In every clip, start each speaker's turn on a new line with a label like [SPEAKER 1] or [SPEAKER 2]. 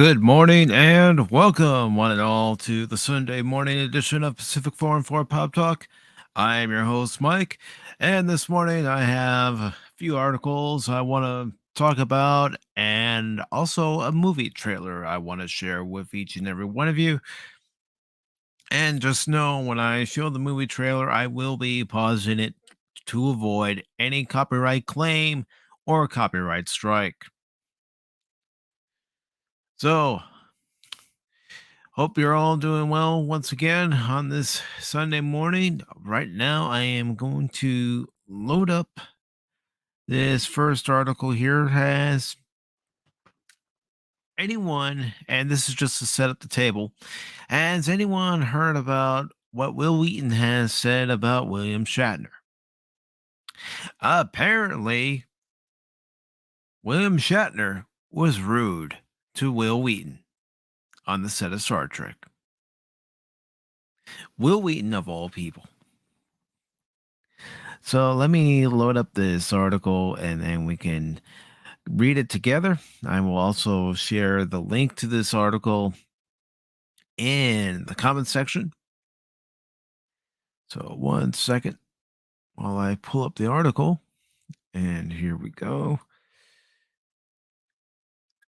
[SPEAKER 1] Good morning and welcome, one and all, to the Sunday morning edition of Pacific414 Pop Talk. I am your host, Mike, and this morning I have a few articles I want to talk about and also a movie trailer I want to share with each and every one of you. And just know when I show the movie trailer, I will be pausing it to avoid any copyright claim or copyright strike. So, hope you're all doing well once again on this Sunday morning. Right now, I am going to load up this first article here. Has anyone, and this is just to set up the table, has anyone heard about what Will Wheaton has said about William Shatner? Apparently, William Shatner was rude to Will Wheaton on the set of Star Trek. Will Wheaton, of all people. So let me load up this article and then we can read it together. I will also share the link to this article in the comment section. So, one second while I pull up the article. And here we go.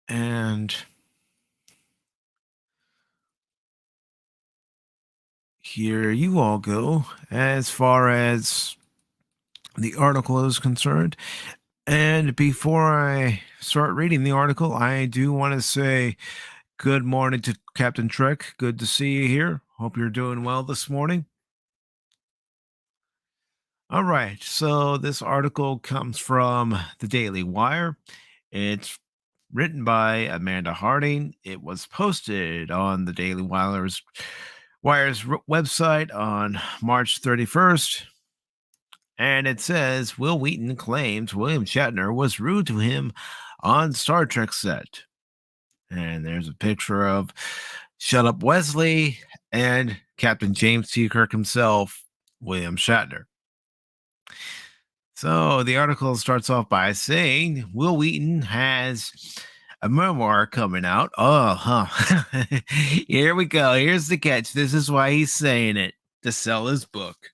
[SPEAKER 1] And here you all go as far as the article is concerned. And before I start reading the article, I do want to say good morning to Captain Trek. Good to see you here. Hope you're doing well this morning. All right. So this article comes from the Daily Wire. It's written by Amanda Harding. It was posted on the Daily Wire's website on March 31st. And it says Will Wheaton claims William Shatner was rude to him on Star Trek set. And there's a picture of Shut Up Wesley and Captain James T. Kirk himself, William Shatner. So the article starts off by saying Will Wheaton has a memoir coming out. Here we go. Here's the catch. This is why he's saying it, to sell his book.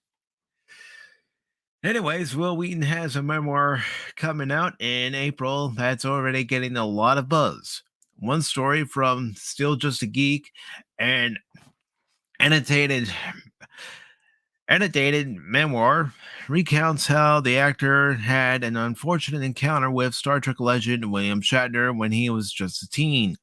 [SPEAKER 1] Anyways, Will Wheaton has a memoir coming out in April that's already getting a lot of buzz. One story from Still Just a Geek and annotated memoir recounts how the actor had an unfortunate encounter with Star Trek legend William Shatner when he was just a teen.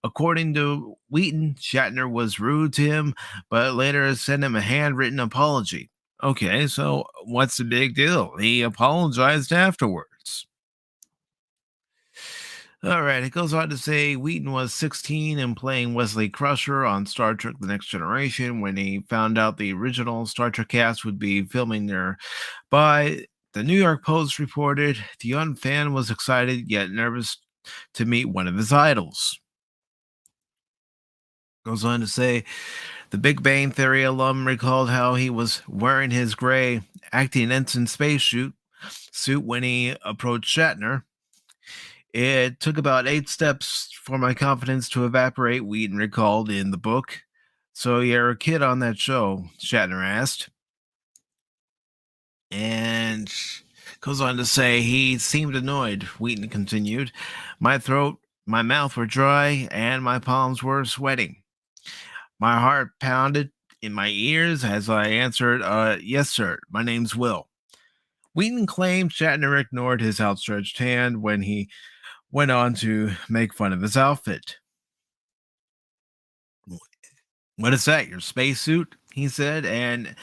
[SPEAKER 1] According to Wheaton, Shatner was rude to him, but later sent him a handwritten apology. Okay, so what's the big deal? He apologized afterwards. All right, it goes on to say Wheaton was 16 and playing Wesley Crusher on Star Trek The Next Generation when he found out the original Star Trek cast would be filming there. By the New York Post reported the young fan was excited yet nervous to meet one of his idols. Goes on to say the Big Bang Theory alum recalled how he was wearing his gray acting ensign spacesuit when he approached Shatner. It took about 8 steps for my confidence to evaporate, Wheaton recalled in the book. So you're a kid on that show, Shatner asked. And goes on to say he seemed annoyed, Wheaton continued. My throat, my mouth were dry, and my palms were sweating. My heart pounded in my ears as I answered, yes, sir, my name's Will. Wheaton claimed Shatner ignored his outstretched hand when he went on to make fun of his outfit. What is that, your spacesuit? He said, and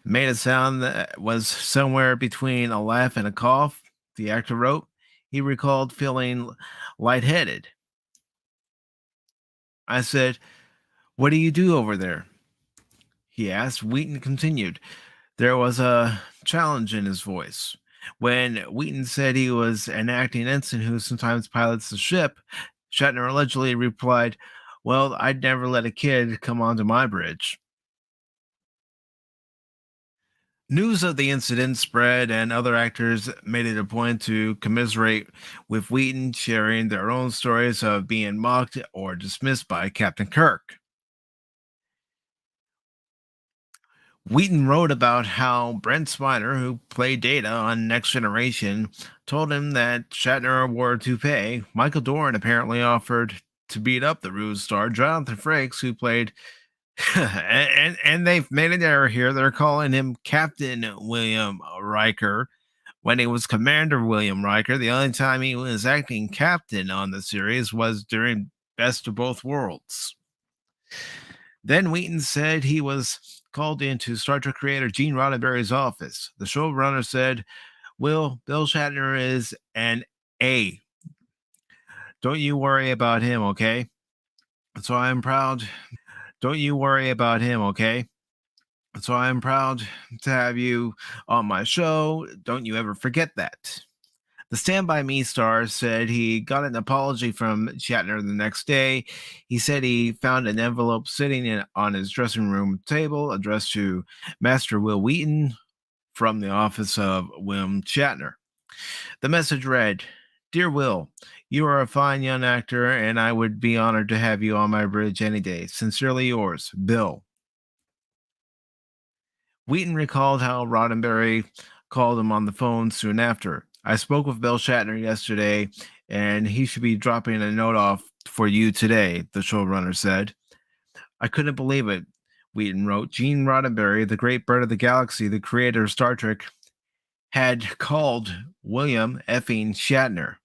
[SPEAKER 1] made a sound that was somewhere between a laugh and a cough, the actor wrote. He recalled feeling lightheaded. I said, what do you do over there? He asked. Wheaton continued. There was a challenge in his voice. When Wheaton said he was an acting ensign who sometimes pilots the ship, Shatner allegedly replied, well, I'd never let a kid come onto my bridge. News of the incident spread, and other actors made it a point to commiserate with Wheaton, sharing their own stories of being mocked or dismissed by Captain Kirk. Wheaton wrote about how Brent Spiner, who played Data on Next Generation, told him that Shatner awarded to pay. Michael Dorn apparently offered to beat up the ruse star Jonathan Frakes, who played, and they've made an error here. They're calling him Captain William Riker when he was Commander William Riker. The only time he was acting captain on the series was during Best of Both Worlds. Then Wheaton said he was called into Star Trek creator Gene Roddenberry's office. The showrunner said, Bill Shatner is an A. Don't you worry about him, okay? So I'm proud. Don't you worry about him, okay? So I'm proud to have you on my show. Don't you ever forget that. The Stand By Me star said he got an apology from Shatner the next day. He said he found an envelope sitting on his dressing room table addressed to Master Will Wheaton from the office of William Shatner. The message read, Dear Will, you are a fine young actor, and I would be honored to have you on my bridge any day. Sincerely yours, Bill. Wheaton recalled how Roddenberry called him on the phone soon after. I spoke with Bill Shatner yesterday, and he should be dropping a note off for you today, the showrunner said. I couldn't believe it, Wheaton wrote. Gene Roddenberry, the great bird of the galaxy, the creator of Star Trek, had called William effing Shatner,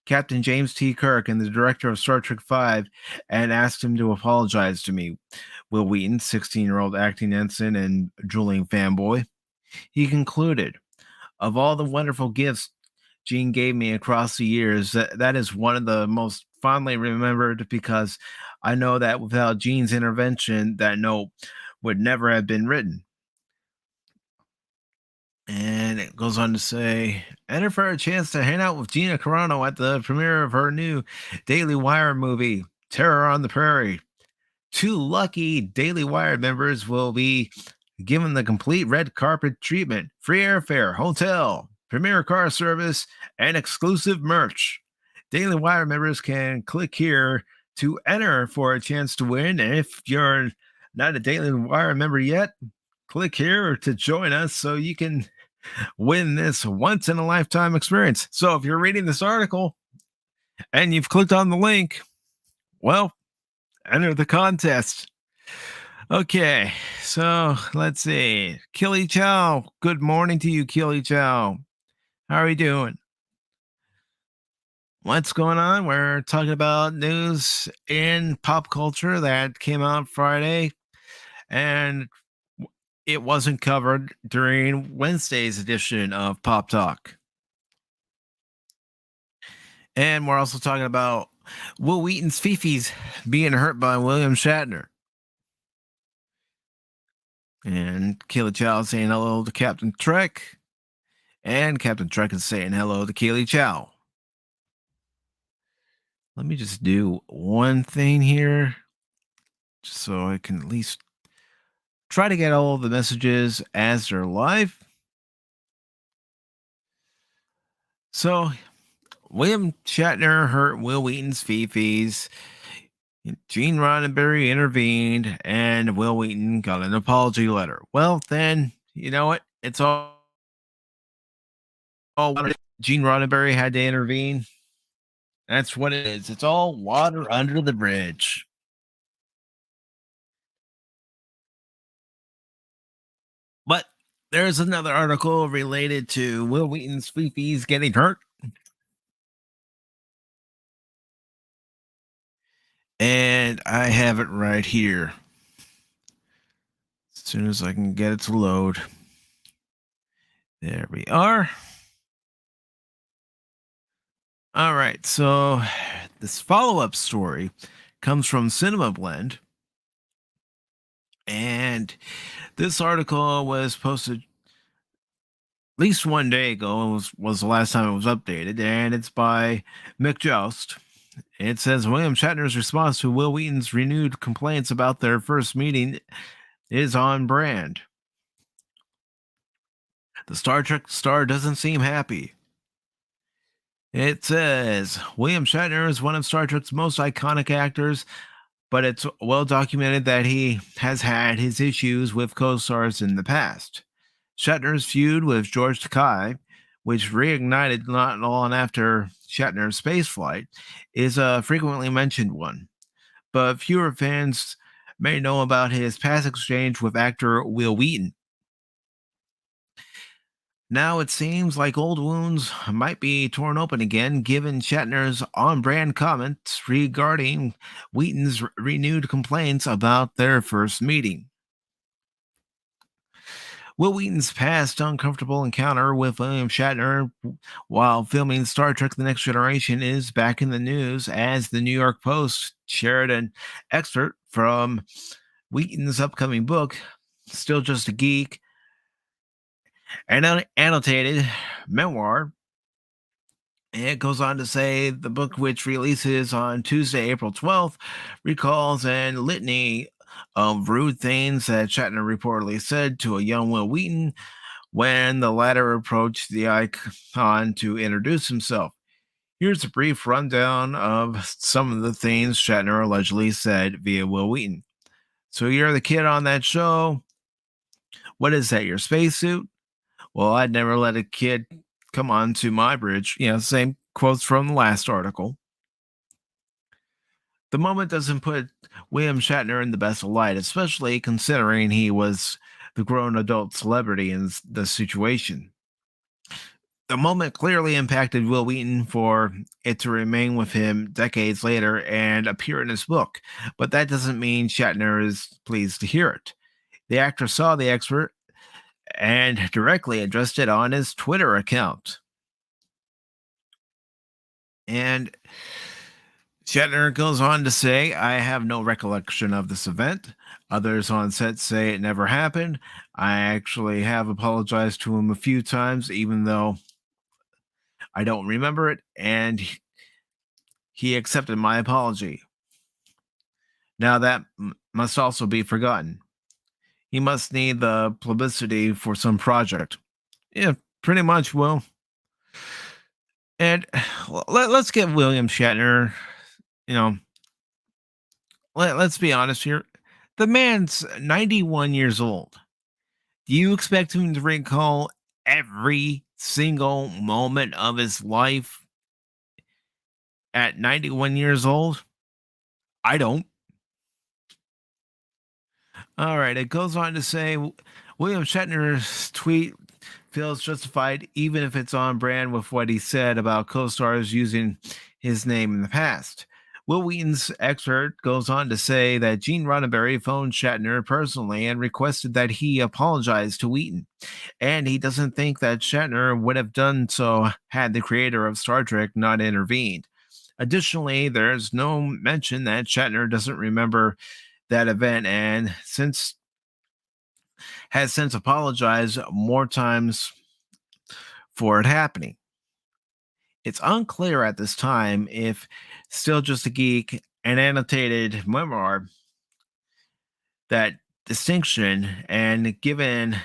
[SPEAKER 1] Captain James T. Kirk, and the director of Star Trek V, and asked him to apologize to me. Will Wheaton, 16-year-old acting ensign and drooling fanboy. He concluded, Of all the wonderful gifts Gene gave me across the years, that is one of the most fondly remembered because I know that without Gene's intervention, that note would never have been written. And it goes on to say, enter for a chance to hang out with Gina Carano at the premiere of her new Daily Wire movie, Terror on the Prairie. 2 lucky Daily Wire members will be given the complete red carpet treatment, free airfare, hotel, premier car service, and exclusive merch. Daily Wire members can click here to enter for a chance to win. And if you're not a Daily Wire member yet, click here to join us so you can win this once in a lifetime experience. So if you're reading this article and you've clicked on the link, well, enter the contest. Okay, so let's see. Killy Chow. Good morning to you, Killy Chow. How are you doing? What's going on? We're talking about news in pop culture that came out Friday, and it wasn't covered during Wednesday's edition of Pop Talk. And we're also talking about Will Wheaton's Fifi's being hurt by William Shatner. And Keely Chow saying hello to Captain Trek. And Captain Trek is saying hello to Keely Chow. Let me just do one thing here, just so I can at least try to get all of the messages as they're live. So, William Shatner hurt Will Wheaton's Fifi's. Gene Roddenberry intervened, and Will Wheaton got an apology letter. Well, then, you know what? It's all Gene Roddenberry had to intervene. That's what it is. It's all water under the bridge. But there's another article related to Will Wheaton's Fifi's getting hurt. And I have it right here. As soon as I can get it to load. There we are. All right. So this follow-up story comes from Cinema Blend. And this article was posted at least one day ago. It was the last time it was updated. And it's by Mick Joust. It says William Shatner's response to Will Wheaton's renewed complaints about their first meeting is on brand. The Star Trek star doesn't seem happy. It says William Shatner is one of Star Trek's most iconic actors, but it's well documented that he has had his issues with co stars in the past. Shatner's feud with George Takei, which reignited not long after Shatner's spaceflight, is a frequently mentioned one, but fewer fans may know about his past exchange with actor Will Wheaton. Now it seems like old wounds might be torn open again, given Shatner's on brand comments regarding Wheaton's renewed complaints about their first meeting. Will Wheaton's past uncomfortable encounter with William Shatner while filming Star Trek The Next Generation is back in the news as the New York Post shared an excerpt from Wheaton's upcoming book, Still Just a Geek, an annotated memoir. It goes on to say the book, which releases on Tuesday, April 12th, recalls an litany of rude things that Shatner reportedly said to a young Will Wheaton when the latter approached the icon to introduce himself. Here's a brief rundown of some of the things Shatner allegedly said via Will Wheaton. So you're the kid on that show. What is that, your spacesuit? Well, I'd never let a kid come onto my bridge. Same quotes from the last article. The moment doesn't put William Shatner in the best of light, especially considering he was the grown adult celebrity in the situation. The moment clearly impacted Will Wheaton for it to remain with him decades later and appear in his book, but that doesn't mean Shatner is pleased to hear it. The actor saw the expert and directly addressed it on his Twitter account. And Shatner goes on to say, I have no recollection of this event. Others on set say it never happened. I actually have apologized to him a few times, even though I don't remember it, and he accepted my apology. Now that must also be forgotten. He must need the publicity for some project. Yeah, pretty much, Will. And let's get William Shatner, you know, let's be honest here. The man's 91 years old. Do you expect him to recall every single moment of his life at 91 years old? I don't. All right. It goes on to say William Shatner's tweet feels justified even if it's on brand with what he said about co stars using his name in the past. Will Wheaton's excerpt goes on to say that Gene Roddenberry phoned Shatner personally and requested that he apologize to Wheaton, and he doesn't think that Shatner would have done so had the creator of Star Trek not intervened. Additionally, there's no mention that Shatner doesn't remember that event and has since apologized more times for it happening. It's unclear at this time if Still Just a Geek, an annotated memoir, that distinction, and given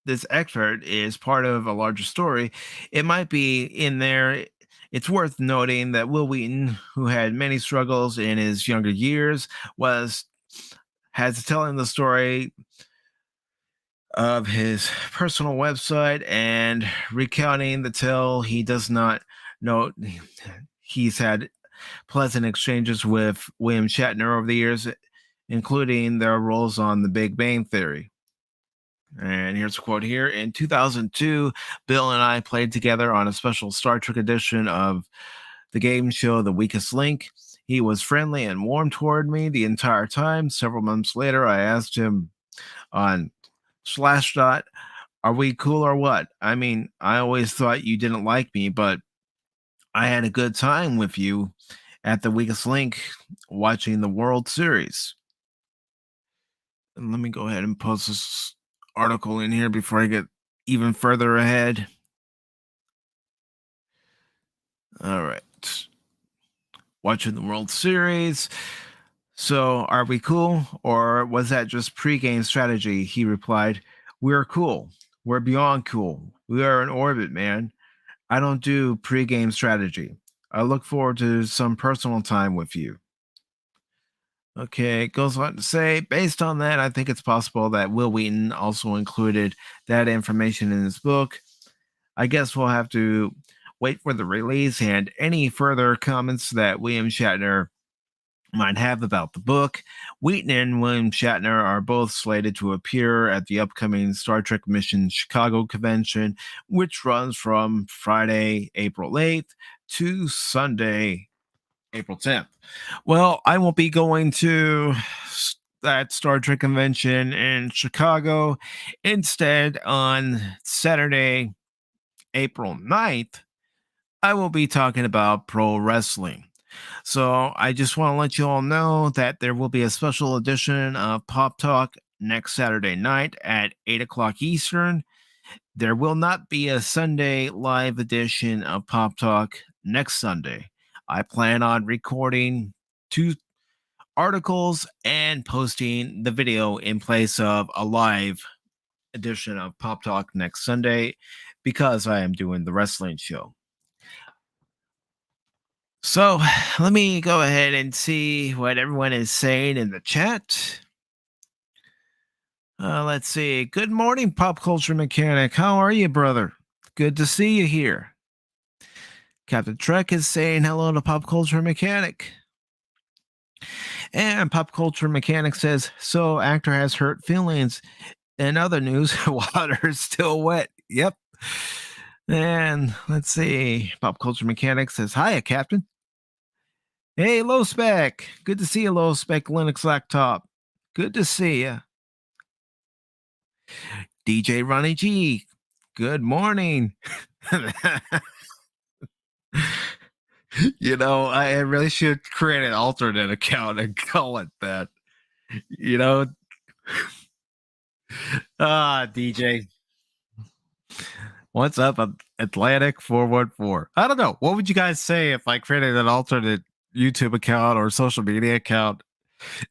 [SPEAKER 1] this excerpt is part of a larger story, it might be in there. It's worth noting that Will Wheaton, who had many struggles in his younger years, has telling the story of his personal website and recounting the tale. He does not know he's had pleasant exchanges with William Shatner over the years, including their roles on The Big Bang Theory. And here's a quote here. In 2002, Bill and I played together on a special Star Trek edition of the game show The Weakest Link. He was friendly and warm toward me the entire time. Several months later, I asked him on Slashdot, are we cool or what? I mean, I always thought you didn't like me, but I had a good time with you at the Weakest Link watching the World Series. And let me go ahead and post this article in here before I get even further ahead. All right. Watching the World Series. So, are we cool? Or was that just pregame strategy? He replied, we're cool. We're beyond cool. We are in orbit, man. I don't do pre-game strategy. I look forward to some personal time with you. Okay, it goes on to say, based on that, I think it's possible that Will Wheaton also included that information in his book. I guess we'll have to wait for the release and any further comments that William Shatner might have about the book. Wheaton and William Shatner are both slated to appear at the upcoming Star Trek Mission Chicago convention, which runs from Friday, April 8th to Sunday, April 10th. Well, I won't be going to that Star Trek convention in Chicago. Instead, on Saturday, April 9th, I will be talking about pro wrestling. So I just want to let you all know that there will be a special edition of Pop Talk next Saturday night at 8 o'clock Eastern. There will not be a Sunday live edition of Pop Talk next Sunday. I plan on recording 2 articles and posting the video in place of a live edition of Pop Talk next Sunday because I am doing the wrestling show. So let me go ahead and see what everyone is saying in the chat. Let's see. Good morning, Pop Culture Mechanic. How are you, brother? Good to see you here. Captain Trek is saying hello to Pop Culture Mechanic. And Pop Culture Mechanic says, so actor has hurt feelings. In other news, water's still wet. Yep. And let's see. Pop Culture Mechanic says, hiya, Captain. Hey, Low Spec. Good to see you, Low Spec Linux Laptop. Good to see you. DJ Ronnie G. Good morning. I really should create an alternate account and call it that. DJ. What's up, Atlantic 414? I don't know. What would you guys say if I created an alternate YouTube account or social media account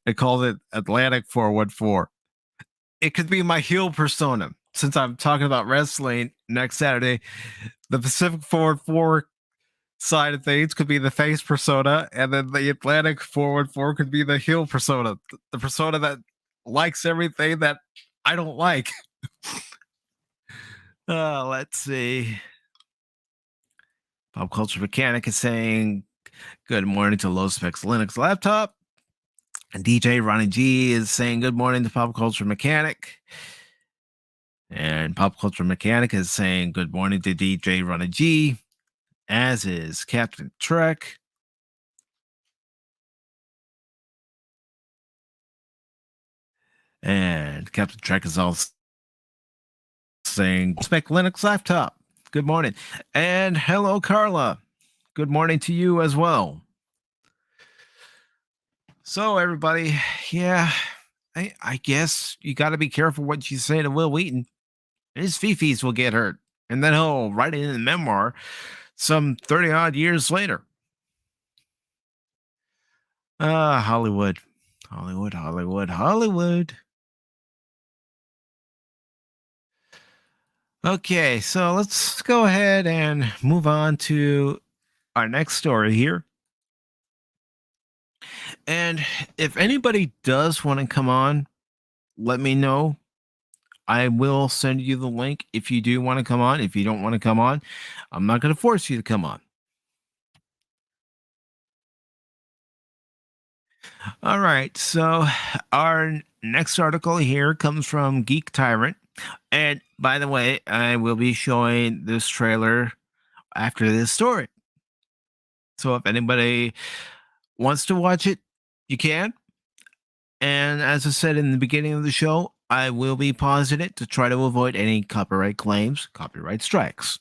[SPEAKER 1] and called it Atlantic 414? It could be my heel persona. Since I'm talking about wrestling next Saturday, the Pacific 414 side of things could be the face persona, and then the Atlantic 414 could be the heel persona, the persona that likes everything that I don't like. Let's see. Pop Culture Mechanic is saying good morning to Low Specs Linux Laptop. And DJ Ronnie G is saying good morning to Pop Culture Mechanic. And Pop Culture Mechanic is saying good morning to DJ Ronnie G, as is Captain Trek. And Captain Trek is also saying Spec Linux Laptop. Good morning. And hello, Carla. Good morning to you as well. So, everybody, yeah, I guess you got to be careful what you say to Will Wheaton. His fifis will get hurt. And then he'll write it in the memoir some 30 odd years later. Hollywood. Okay, so let's go ahead and move on to our next story here. And if anybody does want to come on, let me know. I will send you the link if you do want to come on. If you don't want to come on, I'm not going to force you to come on. All right, so our next article here comes from Geek Tyrant. And by the way, I will be showing this trailer after this story. So if anybody wants to watch it, you can. And as I said in the beginning of the show, I will be pausing it to try to avoid any copyright claims, copyright strikes.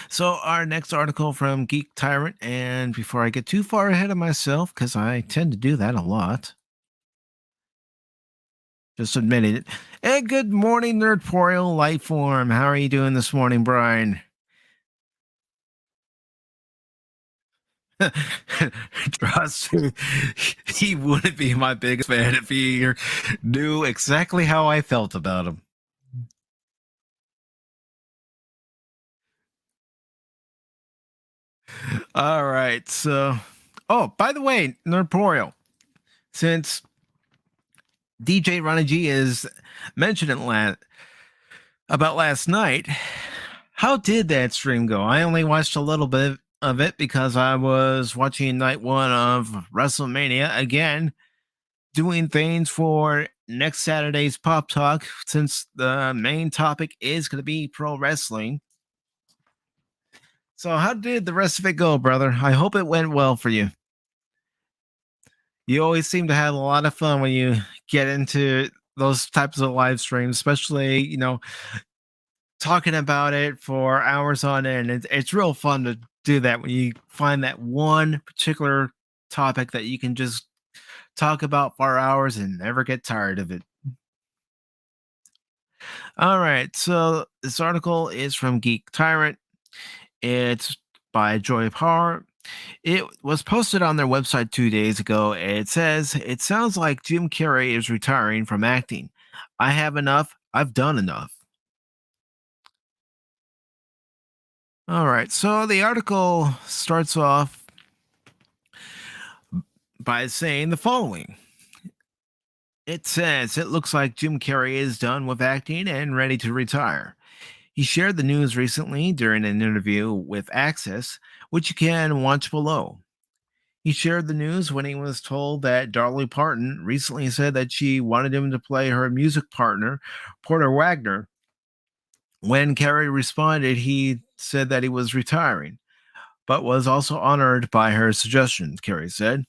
[SPEAKER 1] So our next article from Geek Tyrant, and before I get too far ahead of myself, because I tend to do that a lot, just admitting it. Hey, good morning, Nerdporial Lightform. How are you doing this morning, Brian? Trust me, he wouldn't be my biggest fan if he knew exactly how I felt about him. All right. So, oh, by the way, Norporeal, since DJ Ronnie G is mentioning about last night, how did that stream go? I only watched a little bit of it because I was watching night one of WrestleMania again, doing things for next Saturday's Pop Talk since the main topic is going to be pro wrestling. So, how did the rest of it go, brother? I hope it went well for you. You always seem to have a lot of fun when you get into those types of live streams, especially, talking about it for hours on end. It's real fun to do that when you find that one particular topic that you can just talk about for hours and never get tired of it. All right. So this article is from Geek Tyrant. It's by Joy Parr. It was posted on their website 2 days ago. It says, "It sounds like Jim Carrey is retiring from acting. I have enough. I've done enough." All right. So the article starts off by saying the following. It says, "It looks like Jim Carrey is done with acting and ready to retire." He shared the news recently during an interview with Access, which you can watch below. He shared the news when he was told that Dolly Parton recently said that she wanted him to play her music partner, Porter Wagner. When Carey responded, he said that he was retiring, but was also honored by her suggestions, Carey said.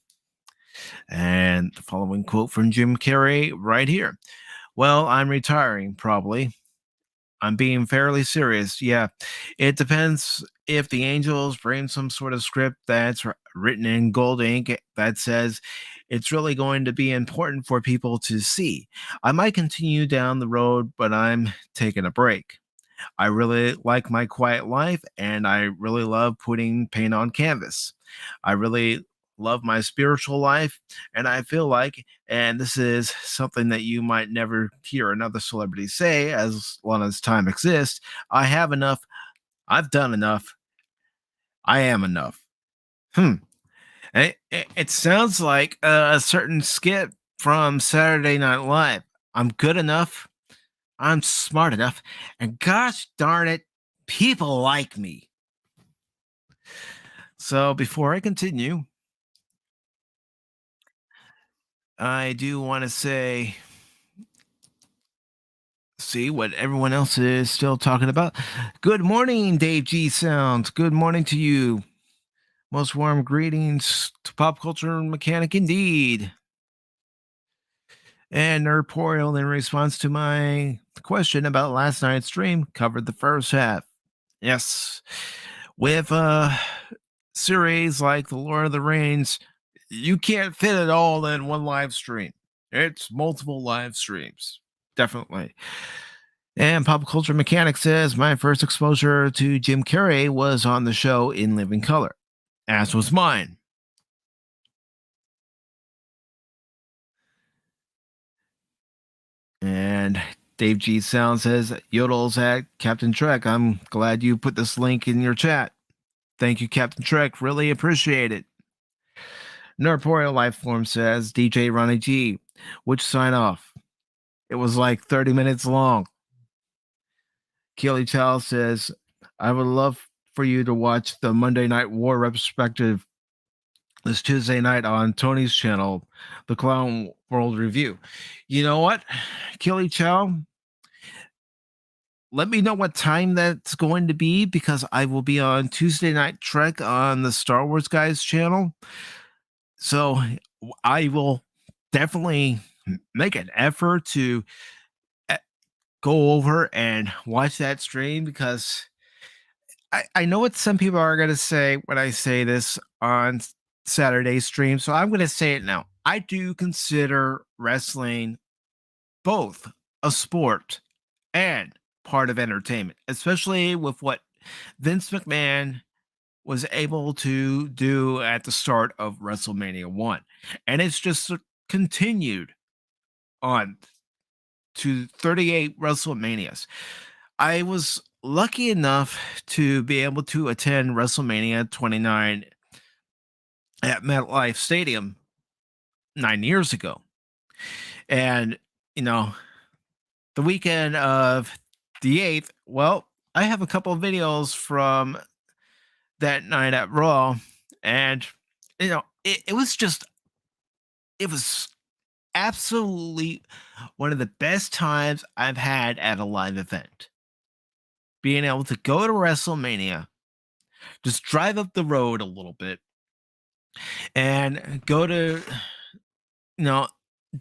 [SPEAKER 1] And the following quote from Jim Carrey right here. "Well, I'm retiring, probably. I'm being fairly serious. Yeah, it depends if the Angels bring some sort of script that's written in gold ink that says it's really going to be important for people to see. I might continue down the road, but I'm taking a break. I really like my quiet life and I really love putting paint on canvas. I really love my spiritual life and I feel like, and this is something that you might never hear another celebrity say as long as time exists, I have enough, I've done enough, I am enough." Hmm. It sounds like a certain skit from Saturday Night Live. "I'm good enough, I'm smart enough, and gosh darn it, people like me." So before I continue, I do want to say, see what everyone else is still talking about. Good morning, Dave G Sounds. Good morning to you. Most warm greetings to Pop Culture Mechanic indeed. And Nerdporial, in response to my question about last night's stream, covered the first half. Yes. With a series like The Lord of the Rings, you can't fit it all in one live stream. It's multiple live streams. Definitely. And Pop Culture Mechanic says, "My first exposure to Jim Carrey was on the show In Living Color, as was mine." And Dave G Sound says, "Yodels at Captain Trek. I'm glad you put this link in your chat. Thank you, Captain Trek. Really appreciate it." Nerporeal Lifeform says, "DJ Ronnie G, which sign off? It was like 30 minutes long." Keely Chow says, "I would love for you to watch the Monday Night War retrospective this Tuesday night on Tony's channel, the Clown World Review." You know what, Keely Chow? Let me know what time that's going to be because I will be on Tuesday Night Trek on the Star Wars Guys channel. So I will definitely make an effort to eh, go over and watch that stream because I know what some people are going to say when I say this on Saturday stream. So I'm going to say it now. I do consider wrestling both a sport and part of entertainment, especially with what Vince McMahon was able to do at the start of WrestleMania 1. And it's just continued on to 38 WrestleManias. I was lucky enough to be able to attend WrestleMania 29 at MetLife Stadium 9 years ago. And, you know, the weekend of the 8th, well, I have a couple of videos from that night at Raw. And, it was just, it was absolutely one of the best times I've had at a live event. Being able to go to WrestleMania, just drive up the road a little bit and go to, you know,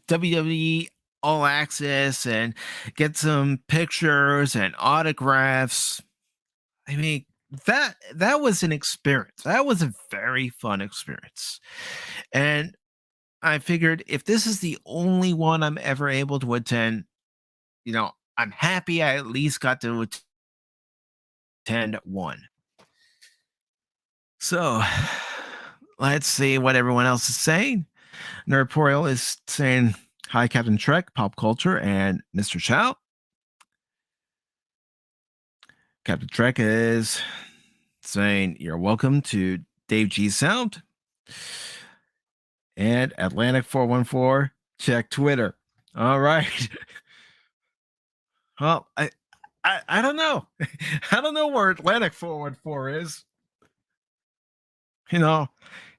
[SPEAKER 1] WWE All Access and get some pictures and autographs. I mean, that was an experience. That was a very fun experience. And I figured if this is the only one I'm ever able to attend, I'm happy I at least got to attend one. So let's see what everyone else is saying. Nerdporial is saying, hi, Captain Trek, Pop Culture, and Mr. Chow. Captain Trek is saying, you're welcome to Dave G Sound. And Atlantic414, check Twitter. All right. Well, I don't know. I don't know where Atlantic414 is.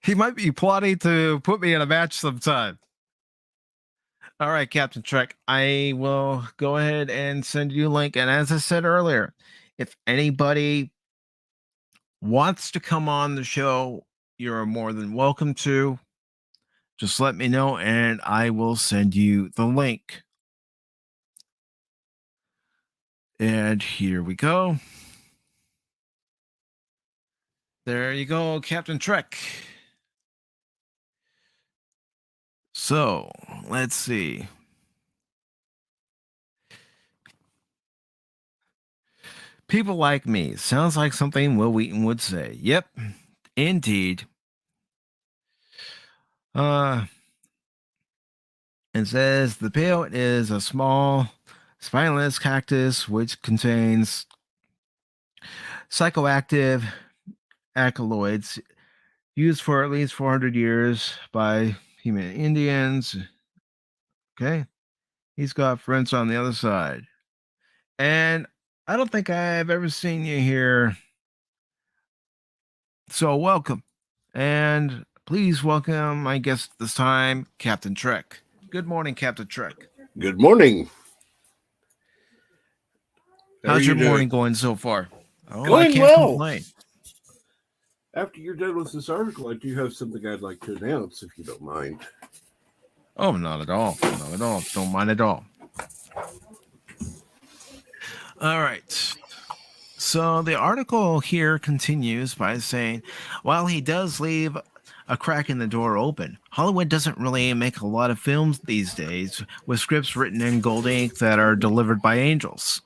[SPEAKER 1] He might be plotting to put me in a match sometime. All right, Captain Trek, I will go ahead and send you a link. And as I said earlier, if anybody wants to come on the show, you're more than welcome to. Just let me know and I will send you the link. And here we go. There you go, Captain Trek. So, let's see. People like me. Sounds like something Will Wheaton would say. Yep, indeed. It says the peyote is a small spineless cactus which contains psychoactive alkaloids used for at least 400 years by human Indians. Okay. He's got friends on the other side. And I don't think I've ever seen you here. So welcome. And please welcome my guest this time, Captain Trek. Good morning, Captain Trek.
[SPEAKER 2] Good morning.
[SPEAKER 1] How's your morning going so far?
[SPEAKER 2] Oh, going I can't well.
[SPEAKER 1] Complain.
[SPEAKER 2] After you're done with this article, I do have something I'd like to announce, if you don't mind.
[SPEAKER 1] Oh, not at all. Not at all. Don't mind at all. All right. So the article here continues by saying, while he does leave a crack in the door open, Hollywood doesn't really make a lot of films these days with scripts written in gold ink that are delivered by angels.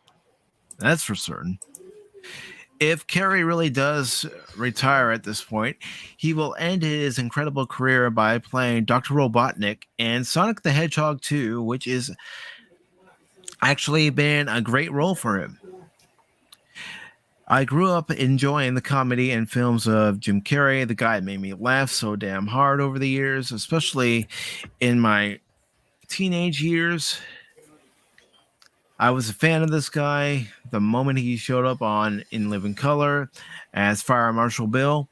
[SPEAKER 1] That's for certain. If Carey really does retire at this point, he will end his incredible career by playing Dr. Robotnik in Sonic the Hedgehog 2, which is actually been a great role for him. I grew up enjoying the comedy and films of Jim Carrey. The guy made me laugh so damn hard over the years, especially in my teenage years. I was a fan of this guy the moment he showed up on In Living Color as Fire Marshal Bill.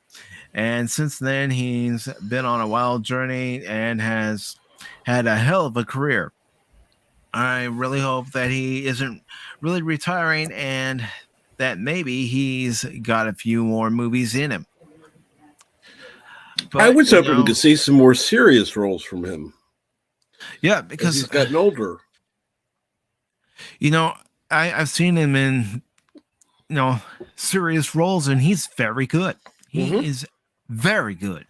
[SPEAKER 1] And since then, he's been on a wild journey and has had a hell of a career. I really hope that he isn't really retiring and that maybe he's got a few more movies in him.
[SPEAKER 2] But, I was hoping to see some more serious roles from him.
[SPEAKER 1] Yeah, because
[SPEAKER 2] he's gotten older.
[SPEAKER 1] I've seen him in, serious roles, and he's very good. He is very good.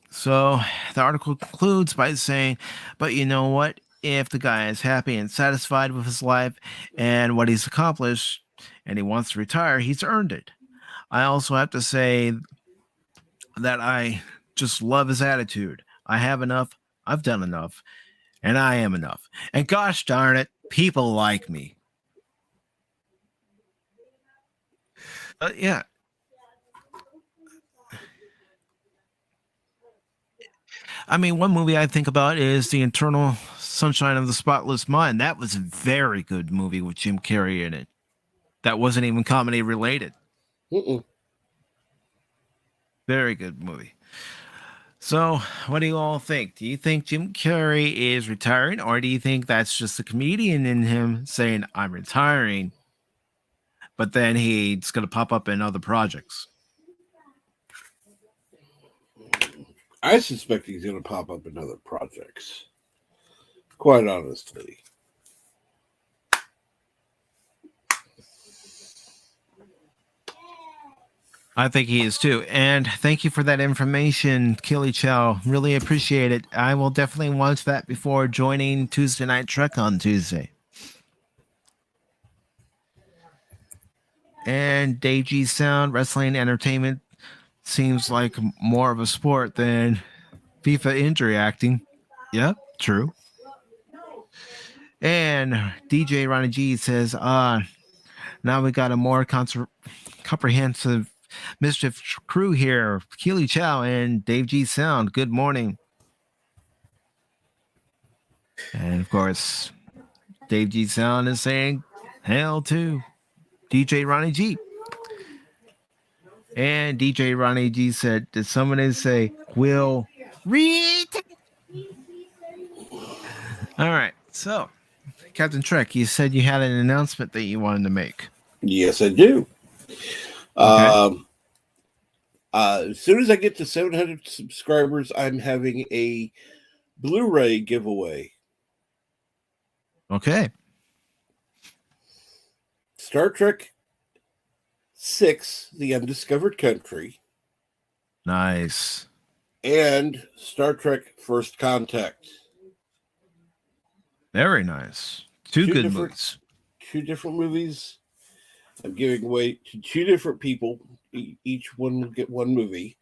[SPEAKER 1] So the article concludes by saying, but you know what? If the guy is happy and satisfied with his life and what he's accomplished and he wants to retire, he's earned it. I also have to say that I just love his attitude. I have enough. I've done enough. And I am enough. And gosh darn it, people like me. Yeah. I mean, one movie I think about is The Eternal Sunshine of the Spotless Mind. That was a very good movie with Jim Carrey in it. That wasn't even comedy related.
[SPEAKER 2] Mm-mm.
[SPEAKER 1] Very good movie. So, what do you all think? Do you think Jim Carrey is retiring, or do you think that's just the comedian in him saying, I'm retiring, but then he's going to pop up in other projects?
[SPEAKER 2] I suspect he's going to pop up in other projects. Quite honestly.
[SPEAKER 1] I think he is too. And thank you for that information, Killy Chow. Really appreciate it. I will definitely watch that before joining Tuesday Night Trek on Tuesday. And Deiji Sound, Wrestling Entertainment seems like more of a sport than FIFA injury acting. Yeah, true. And DJ Ronnie G says, now we got a more comprehensive Mischief crew here. Keely Chow and Dave G Sound. Good morning. And of course, Dave G Sound is saying, hail to DJ Ronnie G. And DJ Ronnie G said, did someone say, will read? All right. So, Captain Trek, you said you had an announcement that you wanted to make.
[SPEAKER 2] Yes, I do.
[SPEAKER 1] Okay.
[SPEAKER 2] As soon as I get to 700 subscribers, I'm having a Blu-ray giveaway.
[SPEAKER 1] Okay.
[SPEAKER 2] Star Trek 6, The Undiscovered Country.
[SPEAKER 1] Nice.
[SPEAKER 2] And Star Trek First Contact.
[SPEAKER 1] Very nice. Two good movies.
[SPEAKER 2] 2 different movies. I'm giving away to 2 different people. Each one will get 1 movie.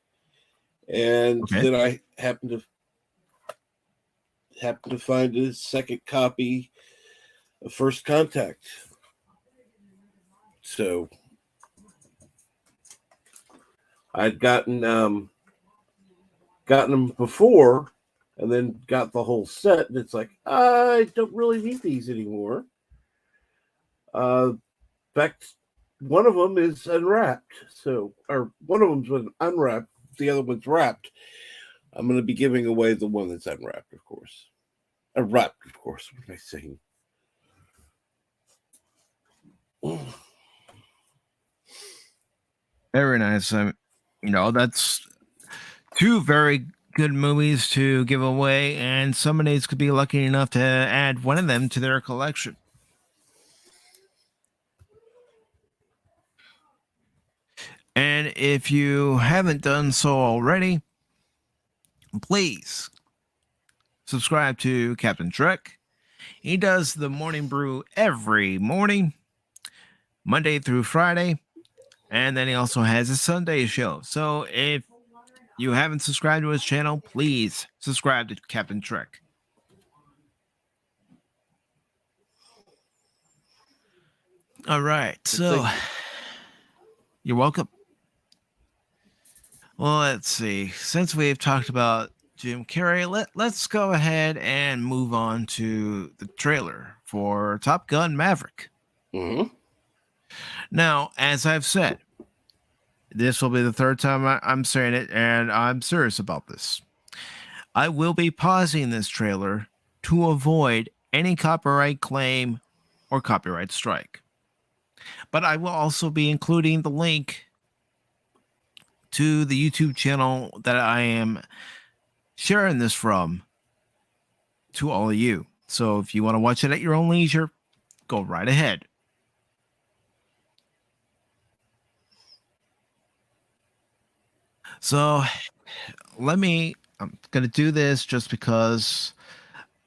[SPEAKER 2] And then I happen to find a second copy of First Contact. So I'd gotten them before, and then got the whole set, and it's like, I don't really need these anymore. In fact, one of them is unwrapped, or one of them's unwrapped, the other one's wrapped. I'm going to be giving away the one that's unwrapped, of course. Wrapped, of course. What am I saying?
[SPEAKER 1] Very nice. That's 2 very good movies to give away, and somebody could be lucky enough to add one of them to their collection. And if you haven't done so already, please subscribe to Captain Trek. He does the morning brew every morning, Monday through Friday, and then he also has a Sunday show. So if you haven't subscribed to his channel, please subscribe to Captain Trek. All right, so you're welcome. Well, let's see. Since we've talked about Jim Carrey, let's go ahead and move on to the trailer for Top Gun Maverick.
[SPEAKER 2] Mm-hmm.
[SPEAKER 1] Now, as I've said, this will be the 3rd time I'm saying it, and I'm serious about this. I will be pausing this trailer to avoid any copyright claim or copyright strike. But I will also be including the link to the YouTube channel that I am sharing this from to all of you. So if you want to watch it at your own leisure, go right ahead. So I'm going to do this just because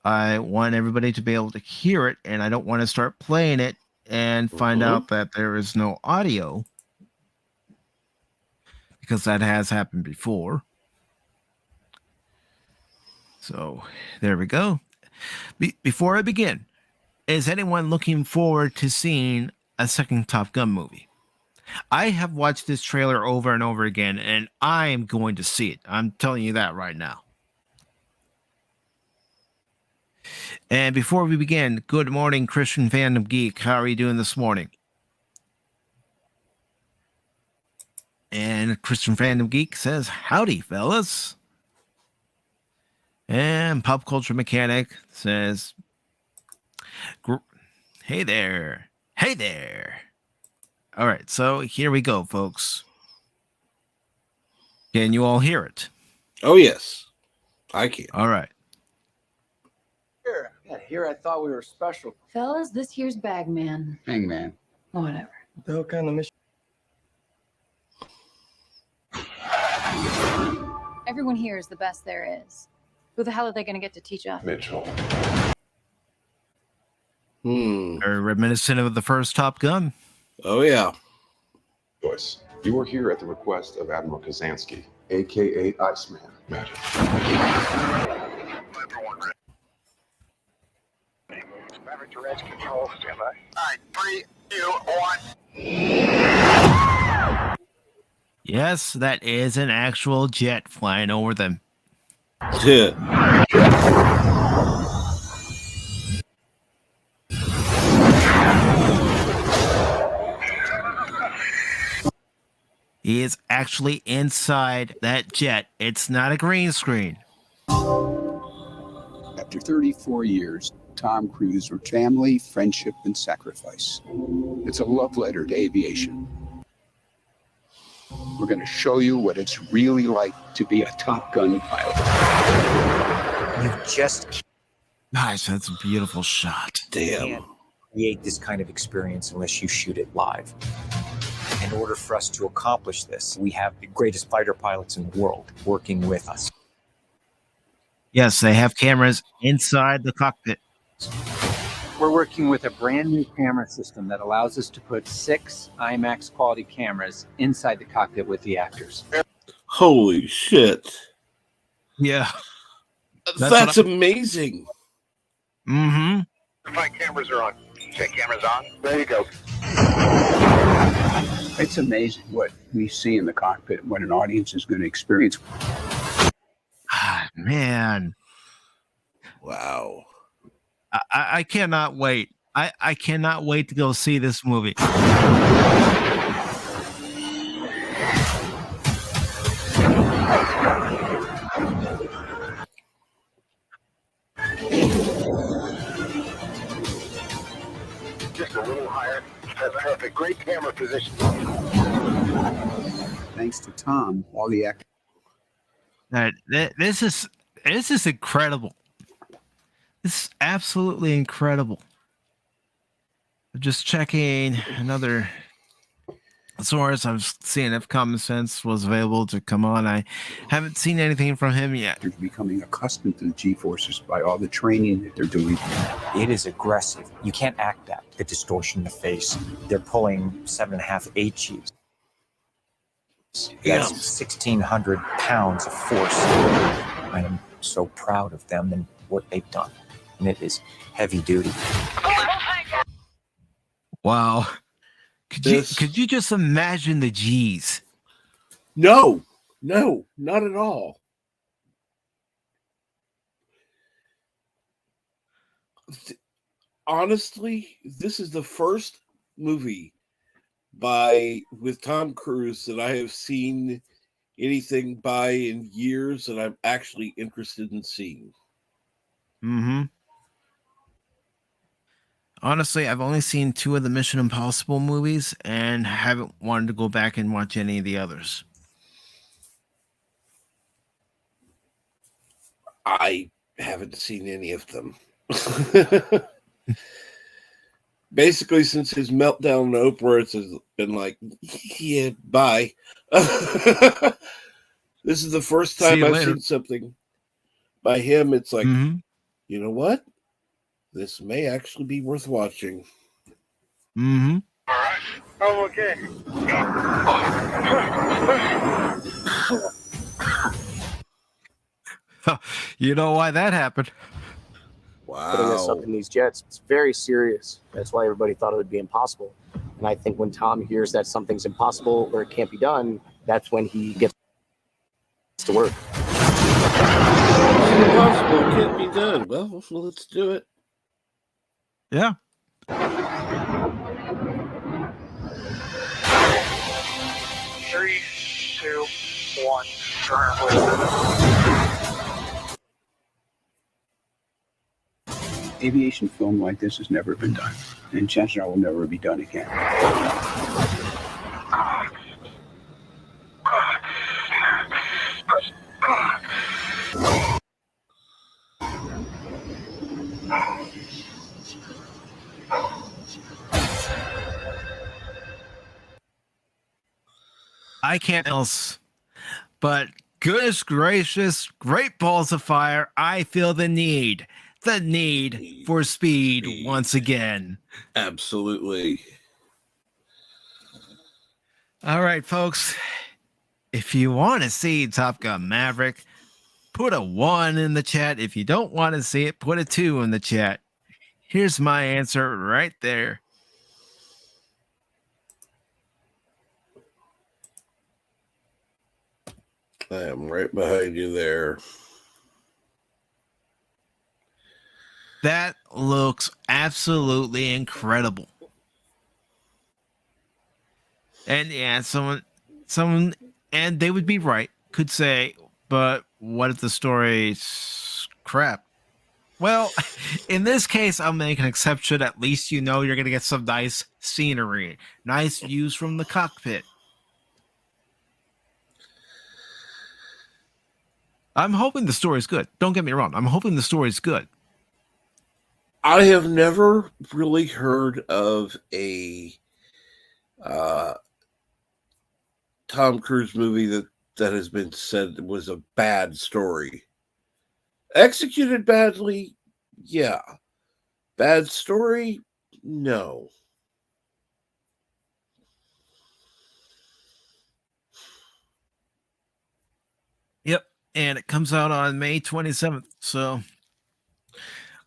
[SPEAKER 1] I want everybody to be able to hear it, and I don't want to start playing it and find out that there is no audio, because that has happened before. So there we go. Before I begin, is anyone looking forward to seeing a second Top Gun movie? I have watched this trailer over and over again, and I am going to see it. I'm telling you that right now. And before we begin, good morning, Christian Fandom Geek. How are you doing this morning? And Christian Fandom Geek says, howdy, fellas. And Pop Culture Mechanic says, hey there. Hey there. All right, so here we go, folks. Can you all hear it?
[SPEAKER 2] Oh, yes. I can.
[SPEAKER 1] All right.
[SPEAKER 3] Here I thought we were special.
[SPEAKER 4] Fellas, this here's Bagman.
[SPEAKER 3] Hangman.
[SPEAKER 4] Whatever.
[SPEAKER 3] The hell kind of mission?
[SPEAKER 4] Everyone here is the best there is. Who the hell are they going to get to teach us?
[SPEAKER 5] Mitchell.
[SPEAKER 1] Very reminiscent of the first Top Gun.
[SPEAKER 2] Oh, yeah.
[SPEAKER 5] Joyce, you are here at the request of Admiral Kazansky, a.k.a. Iceman. Magic.
[SPEAKER 6] Control, stand by. All right, 3, 2, 1.
[SPEAKER 1] Yes, that is an actual jet flying over them. He is actually inside that jet. It's not a green screen.
[SPEAKER 7] After 34 years, Tom Cruise were family, friendship, and sacrifice. It's a love letter to aviation. We're going to show you what it's really like to be a Top Gun pilot.
[SPEAKER 8] You just
[SPEAKER 1] Nice, that's a beautiful shot.
[SPEAKER 2] Damn.
[SPEAKER 8] can't create this kind of experience unless you shoot it live. In order for us to accomplish this, we have the greatest fighter pilots in the world working with us.
[SPEAKER 1] Yes, they have cameras inside the cockpit.
[SPEAKER 3] We're working with a brand new camera system that allows us to put 6 IMAX quality cameras inside the cockpit with the actors.
[SPEAKER 2] Holy shit.
[SPEAKER 1] Yeah.
[SPEAKER 2] That's amazing.
[SPEAKER 1] Mm-hmm.
[SPEAKER 6] Flight cameras are on. Check cameras on. There you go.
[SPEAKER 7] It's amazing what we see in the cockpit, what an audience is going to experience.
[SPEAKER 1] Ah, man.
[SPEAKER 2] Wow.
[SPEAKER 1] I cannot wait. I cannot wait to go see this movie.
[SPEAKER 6] Just a little higher. That's perfect. Great camera position.
[SPEAKER 7] Thanks to Tom, all the actors.
[SPEAKER 1] This is incredible. This is absolutely incredible. Just checking another source. I'm seeing if Common Sense was available to come on. I haven't seen anything from him yet.
[SPEAKER 7] They're becoming accustomed to the G-forces by all the training that they're doing.
[SPEAKER 8] It is aggressive. You can't act that. The distortion in the face. They're pulling 7.5 HUs. That's 1,600 pounds of force. I am so proud of them and what they've done. And it is heavy duty.
[SPEAKER 1] Wow. Could you just imagine the G's?
[SPEAKER 2] No, not at all. Honestly, this is the first movie with Tom Cruise that I have seen anything by in years that I'm actually interested in seeing.
[SPEAKER 1] Mm-hmm. Honestly, I've only seen 2 of the Mission Impossible movies and haven't wanted to go back and watch any of the others.
[SPEAKER 2] I haven't seen any of them. Basically, since his meltdown in Oprah, it's been like, yeah, bye. This is the first time I've seen something by him. It's like, you know what? This may actually be worth watching.
[SPEAKER 1] Mm-hmm.
[SPEAKER 6] All right. Oh, okay.
[SPEAKER 1] You know why that happened?
[SPEAKER 9] Putting us up in these jets. It's very serious. That's why everybody thought it would be impossible. And I think when Tom hears that something's impossible or it can't be done, that's when he gets to work.
[SPEAKER 2] Mission Impossible can't be done. Well, let's do it.
[SPEAKER 1] Yeah.
[SPEAKER 6] Three, two, one.
[SPEAKER 7] Aviation film like this has never been done, and chances are will never be done again.
[SPEAKER 1] I can't else, but goodness gracious, great balls of fire. I feel the need for speed once again.
[SPEAKER 2] Absolutely.
[SPEAKER 1] All right, folks. If you want to see Top Gun Maverick, put a 1 in the chat. If you don't want to see it, put a 2 in the chat. Here's my answer right there.
[SPEAKER 2] I am right behind you there.
[SPEAKER 1] That looks absolutely incredible. And yeah, someone, and they would be right, could say, but what if the story's crap? Well, in this case, I'll make an exception. At least you know you're going to get some nice scenery, nice views from the cockpit. I'm hoping the story's good. Don't get me wrong. I'm hoping the story's good.
[SPEAKER 2] I have never really heard of a Tom Cruise movie that has been said was a bad story. Executed badly, yeah. Bad story, no.
[SPEAKER 1] Yep. And it comes out on May 27th. So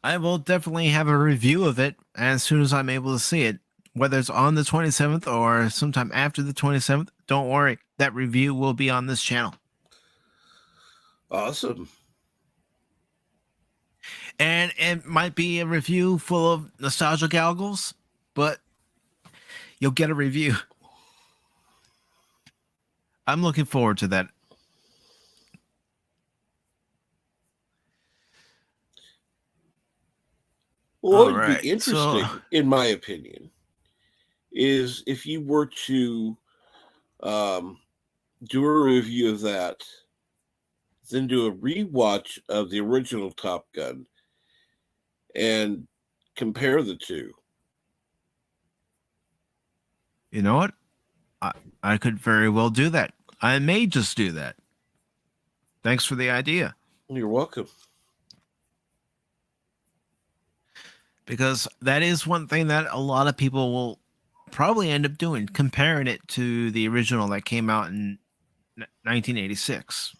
[SPEAKER 1] I will definitely have a review of it as soon as I'm able to see it. Whether it's on the 27th or sometime after the 27th, don't worry. That review will be on this channel.
[SPEAKER 2] Awesome.
[SPEAKER 1] And it might be a review full of nostalgia goggles, but you'll get a review. I'm looking forward to that.
[SPEAKER 2] What would be interesting, in my opinion, is if you were to do a review of that, then do a rewatch of the original Top Gun and compare the two.
[SPEAKER 1] You know what? I could very well do that. I may just do that. Thanks for the idea.
[SPEAKER 2] You're welcome.
[SPEAKER 1] Because that is one thing that a lot of people will probably end up doing, comparing it to the original that came out in 1986.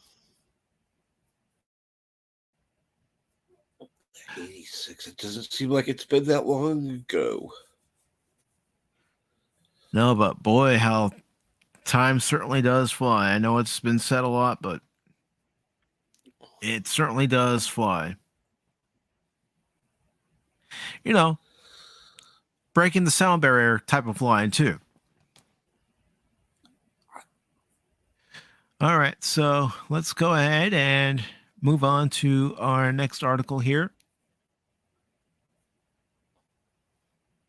[SPEAKER 2] 86. It doesn't seem like it's been that long ago.
[SPEAKER 1] No, but boy, how time certainly does fly. I know it's been said a lot, but it certainly does fly. You know, breaking the sound barrier type of flying too. All right, so let's go ahead and move on to our next article here.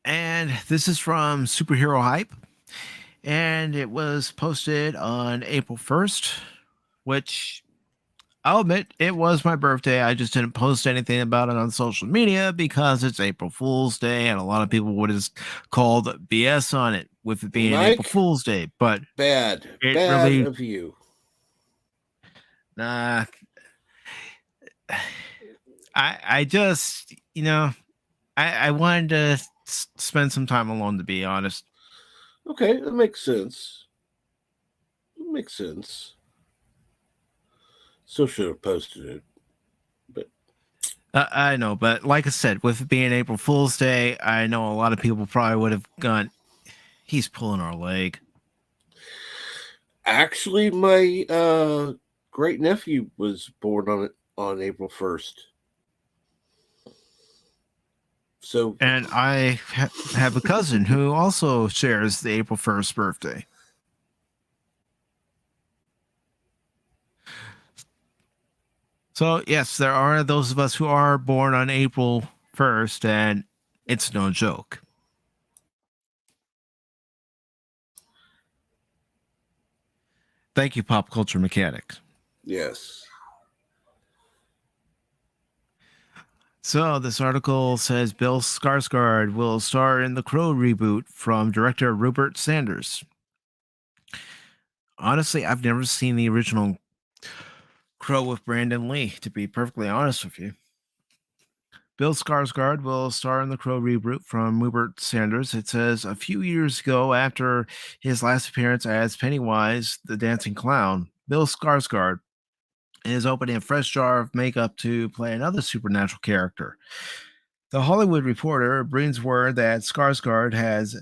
[SPEAKER 1] And this is from Superhero Hype. And it was posted on April 1st, which I'll admit it was my birthday. I just didn't post anything about it on social media because it's April Fool's Day, and a lot of people would have called BS on it with it being April Fool's Day. But
[SPEAKER 2] bad really, of you.
[SPEAKER 1] Nah, I just, you know, I wanted to spend some time alone, to be honest.
[SPEAKER 2] Okay, that makes sense. Still should have posted it, but
[SPEAKER 1] I know. But like I said, with it being April Fool's Day, I know a lot of people probably would have gone, "He's pulling our leg."
[SPEAKER 2] Actually, my great nephew was born on April 1st. So,
[SPEAKER 1] And I have a cousin who also shares the April 1st birthday. So, yes, there are those of us who are born on April 1st, and it's no joke. Thank you, Pop Culture Mechanics.
[SPEAKER 2] yes.
[SPEAKER 1] So, this article says Bill Skarsgård will star in the Crow reboot from director Rupert Sanders. Honestly, I've never seen the original Crow with Brandon Lee, to be perfectly honest with you. Bill Skarsgård will star in the Crow reboot from Rupert Sanders. It says a few years ago, after his last appearance as Pennywise the Dancing Clown, Bill Skarsgård is opening a fresh jar of makeup to play another supernatural character. The Hollywood Reporter brings word that Skarsgård has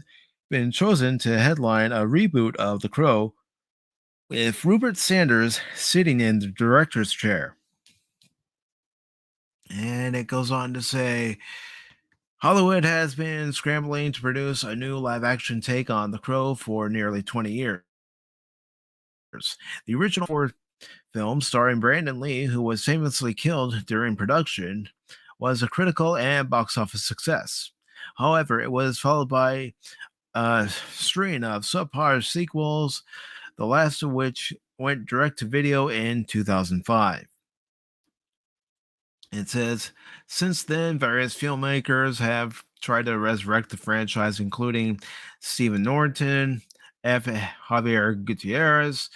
[SPEAKER 1] been chosen to headline a reboot of The Crow, with Rupert Sanders sitting in the director's chair. And it goes on to say Hollywood has been scrambling to produce a new live action take on The Crow for nearly 20 years. The original film, starring Brandon Lee, who was famously killed during production, was a critical and box office success. However, it was followed by a string of subpar sequels, the last of which went direct to video in 2005. It says, since then, various filmmakers have tried to resurrect the franchise, including Stephen Norton, F. Javier Gutierrez,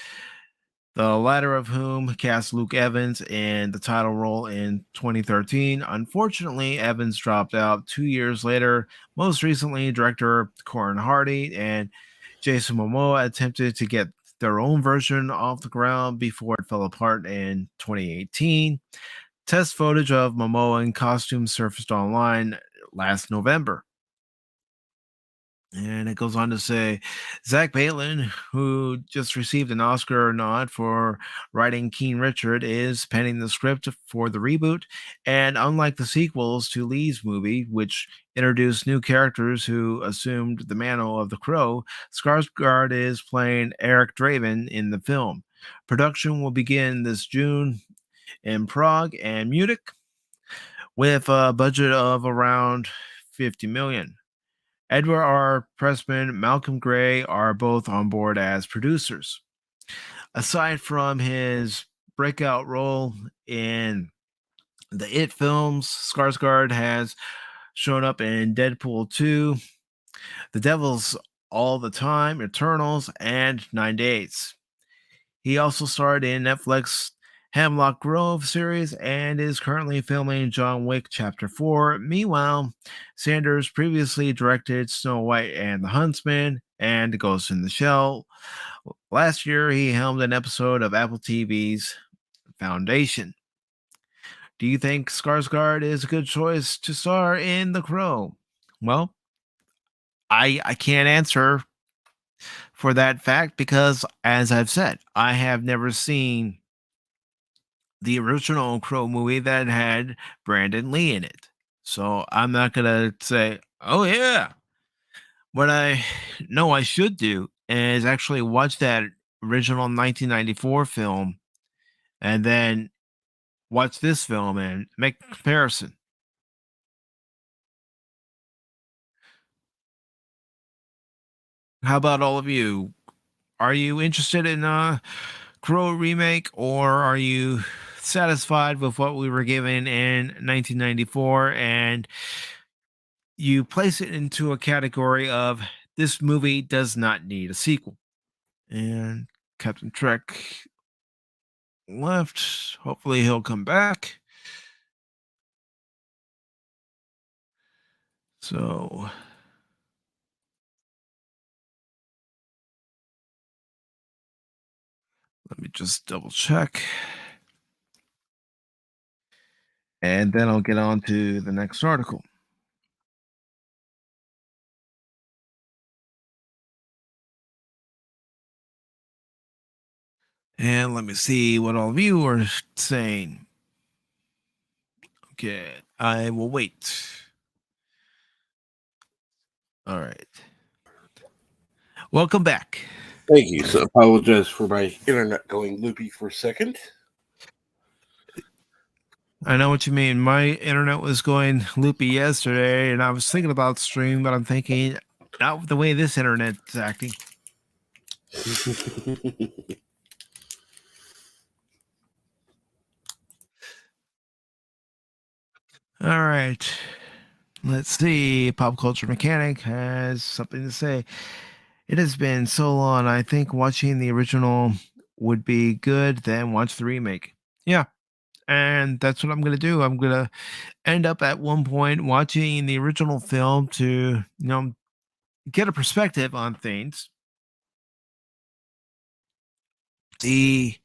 [SPEAKER 1] the latter of whom cast Luke Evans in the title role in 2013. Unfortunately, Evans dropped out 2 years later. Most recently, director Corin Hardy and Jason Momoa attempted to get their own version off the ground before it fell apart in 2018. Test footage of Momoa in costume surfaced online last November. And it goes on to say Zach Bateman, who just received an Oscar nod for writing King Richard, is penning the script for the reboot. And unlike the sequels to Lee's movie, which introduced new characters who assumed the mantle of the Crow, Skarsgård is playing Eric Draven in the film. Production will begin this June in Prague and Munich with a budget of around $50 million. Edward R. Pressman, Malcolm Gray are both on board as producers. Aside from his breakout role in the It films, Skarsgård has shown up in Deadpool 2, The Devil's All the Time, Eternals, and 9 Days. He also starred in Netflix Hemlock Grove series and is currently filming John Wick Chapter 4. Meanwhile, Sanders previously directed Snow White and the Huntsman and Ghost in the Shell. Last year, he helmed an episode of Apple TV's Foundation. Do you think Skarsgård is a good choice to star in The Crow? Well, I can't answer for that fact because, as I've said, I have never seen the original Crow movie that had Brandon Lee in it. So I'm not going to say, oh, yeah. What I know I should do is actually watch that original 1994 film and then watch this film and make a comparison. How about all of you? Are you interested in a Crow remake, or are you satisfied with what we were given in 1994 and you place it into a category of this movie does not need a sequel? And Captain Trek left. Hopefully he'll come back. So let me just double check. And then I'll get on to the next article. And let me see what all of you are saying. Okay, I will wait. All right. Welcome back.
[SPEAKER 2] Thank you. So apologize for my internet going loopy for a second.
[SPEAKER 1] I know what you mean. My internet was going loopy yesterday, and I was thinking about stream, but I'm thinking not the way this internet's acting. All right. Let's see. Pop Culture Mechanic has something to say. It has been so long. I think watching the original would be good, then watch the remake. Yeah. And that's what I'm going to do. I'm going to end up at one point watching the original film to, get a perspective on things. See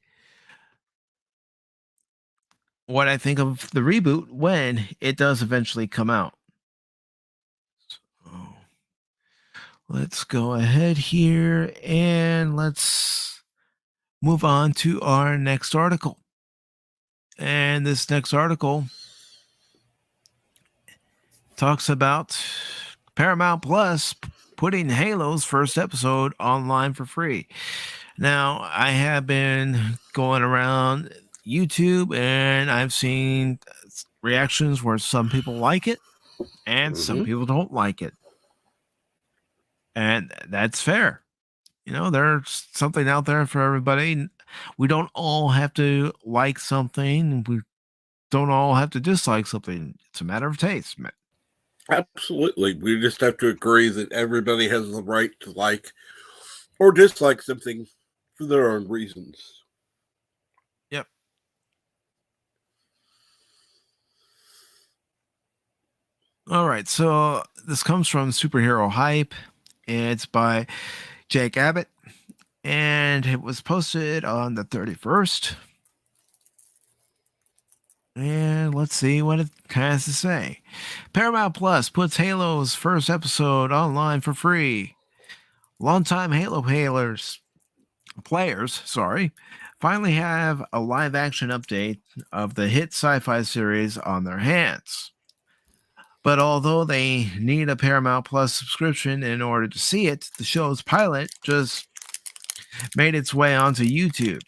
[SPEAKER 1] what I think of the reboot when it does eventually come out. So let's go ahead here and let's move on to our next article. And this next article talks about Paramount Plus putting Halo's first episode online for free. Now, I have been going around YouTube and I've seen reactions where some people like it and some people don't like it. And that's fair. There's something out there for everybody. We don't all have to like something. We don't all have to dislike something. It's a matter of taste.
[SPEAKER 2] Absolutely. We just have to agree that everybody has the right to like or dislike something for their own reasons.
[SPEAKER 1] Yep. All right. So this comes from Superhero Hype. It's by Jake Abbott. And it was posted on the 31st. And let's see what it has to say. Paramount Plus puts Halo's first episode online for free. Longtime Halo players, finally have a live action update of the hit sci-fi series on their hands. But although they need a Paramount Plus subscription in order to see it, the show's pilot just made its way onto YouTube.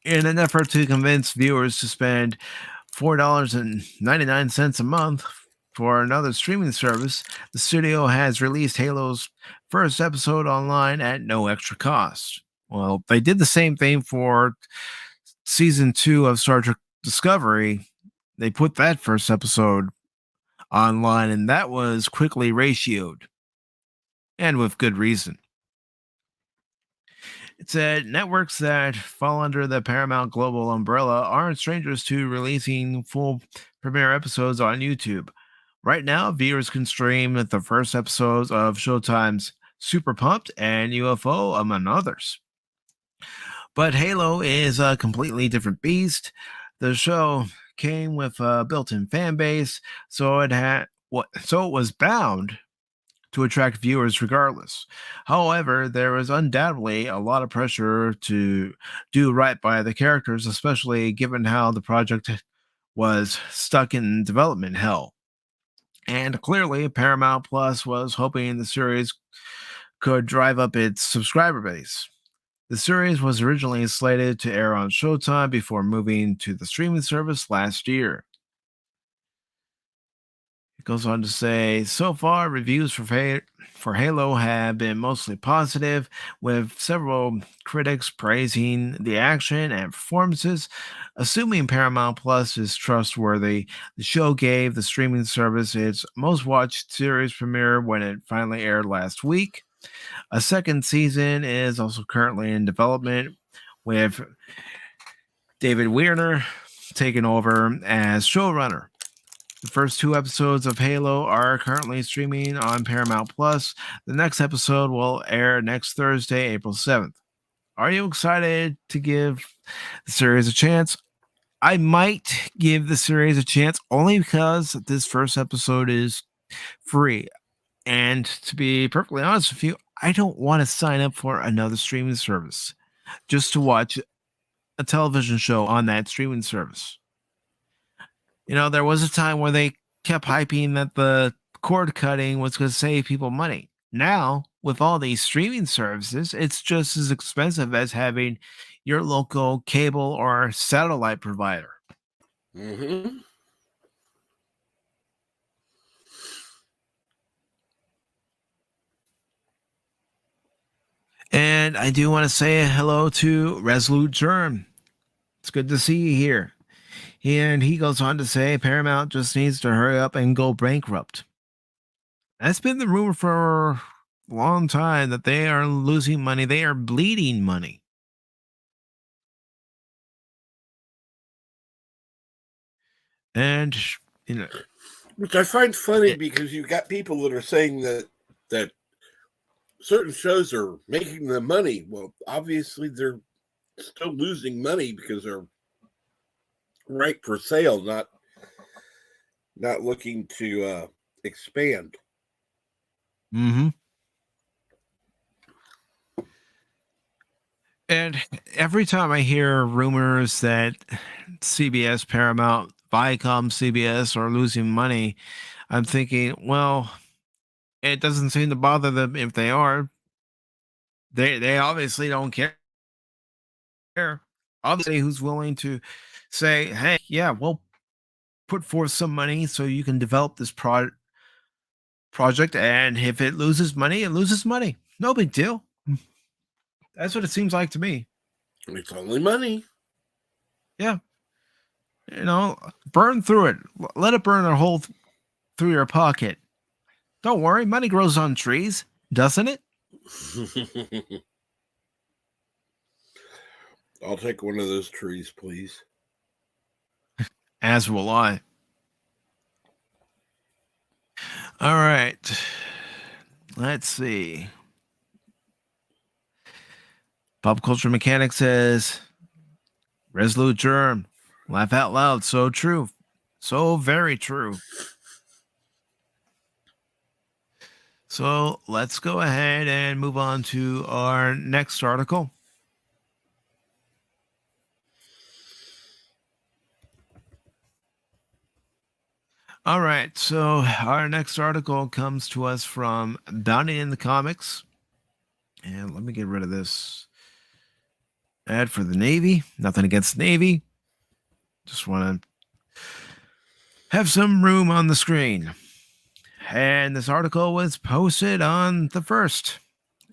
[SPEAKER 1] In an effort to convince viewers to spend $4.99 a month for another streaming service, the studio has released Halo's first episode online at no extra cost. Well, they did the same thing for season 2 of Star Trek Discovery. They put that first episode online, and that was quickly ratioed, and with good reason. It said networks that fall under the Paramount Global umbrella aren't strangers to releasing full premiere episodes on YouTube. Right now, viewers can stream the first episodes of Showtime's Super Pumped and UFO, among others. But Halo is a completely different beast. The show came with a built-in fan base, so it was bound to attract viewers regardless. However, there was undoubtedly a lot of pressure to do right by the characters, especially given how the project was stuck in development hell. And clearly, Paramount Plus was hoping the series could drive up its subscriber base. The series was originally slated to air on Showtime before moving to the streaming service last year. It goes on to say, so far, reviews for Halo have been mostly positive, with several critics praising the action and performances. Assuming Paramount Plus is trustworthy, the show gave the streaming service its most watched series premiere when it finally aired last week. A second season is also currently in development, with David Weirner taking over as showrunner. The first 2 episodes of Halo are currently streaming on Paramount Plus. The next episode will air next Thursday, April 7th. Are you excited to give the series a chance? I might give the series a chance only because this first episode is free. And to be perfectly honest with you, I don't want to sign up for another streaming service just to watch a television show on that streaming service. There was a time where they kept hyping that the cord cutting was going to save people money. Now, with all these streaming services, it's just as expensive as having your local cable or satellite provider.
[SPEAKER 2] Mm-hmm.
[SPEAKER 1] And I do want to say hello to Resolute Germ. It's good to see you here. And he goes on to say Paramount just needs to hurry up and go bankrupt. That's been the rumor for a long time that they are losing money. They are bleeding money. And,
[SPEAKER 2] which I find funny because you've got people that are saying that certain shows are making them money. Well, obviously they're still losing money because they're right for sale, not looking to expand.
[SPEAKER 1] Mm-hmm. And every time I hear rumors that CBS, Paramount, Viacom, CBS are losing money, I'm thinking, well, it doesn't seem to bother them if they are. They obviously don't care. Obviously, who's willing to say, hey, yeah, we'll put forth some money so you can develop this project, and if it loses money, it loses money. No big deal. That's what it seems like to me.
[SPEAKER 2] It's only money.
[SPEAKER 1] Yeah. Burn through it. Let it burn a hole through your pocket. Don't worry, money grows on trees, doesn't it?
[SPEAKER 2] I'll take one of those trees, please.
[SPEAKER 1] As will I. All right. Let's see. Pop Culture Mechanic says, Resolute Germ, laugh out loud. So true. So very true. So let's go ahead and move on to our next article. All right, so our next article comes to us from Bounty in the Comics. And let me get rid of this ad for the Navy. Nothing against the Navy. Just want to have some room on the screen. And this article was posted on the 1st.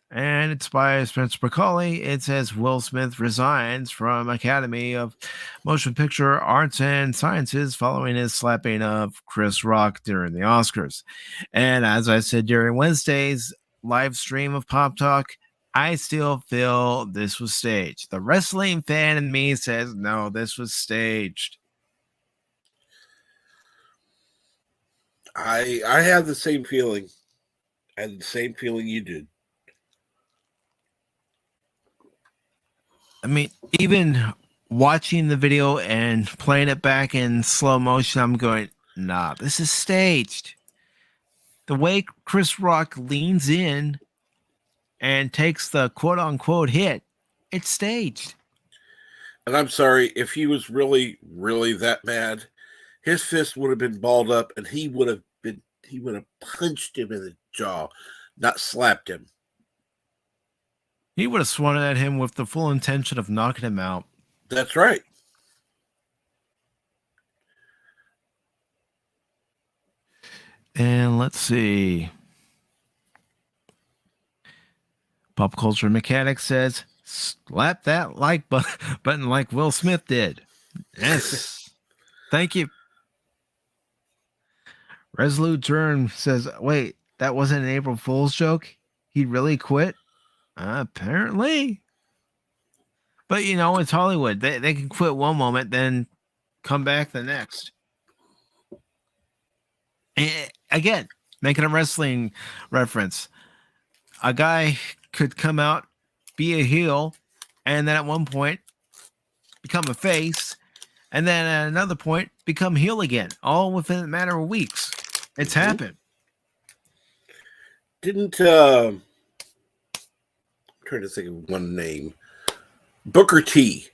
[SPEAKER 1] And it's by Spencer Bacali. It says Will Smith resigns from Academy of Motion Picture Arts and Sciences following his slapping of Chris Rock during the Oscars. And as I said during Wednesday's live stream of Pop Talk, I still feel this was staged. The wrestling fan in me says, no, this was staged.
[SPEAKER 2] I have the same feeling. I had the same feeling you did.
[SPEAKER 1] I mean, even watching the video and playing it back in slow motion, I'm going, nah, this is staged. The way Chris Rock leans in and takes the quote unquote hit, it's staged.
[SPEAKER 2] And I'm sorry, if he was really, really that mad, his fist would have been balled up and he would have punched him in the jaw, not slapped him.
[SPEAKER 1] He would have swung at him with the full intention of knocking him out.
[SPEAKER 2] That's right.
[SPEAKER 1] And let's see. Pop Culture Mechanic says, slap that like button like Will Smith did. Yes. Thank you. Resolute Germ says, wait, that wasn't an April Fool's joke? He really quit? Apparently. But, it's Hollywood. They can quit one moment, then come back the next. And again, making a wrestling reference. A guy could come out, be a heel, and then at one point become a face, and then at another point become heel again, all within a matter of weeks. It's happened.
[SPEAKER 2] Didn't I'm trying to think of one name. Booker T.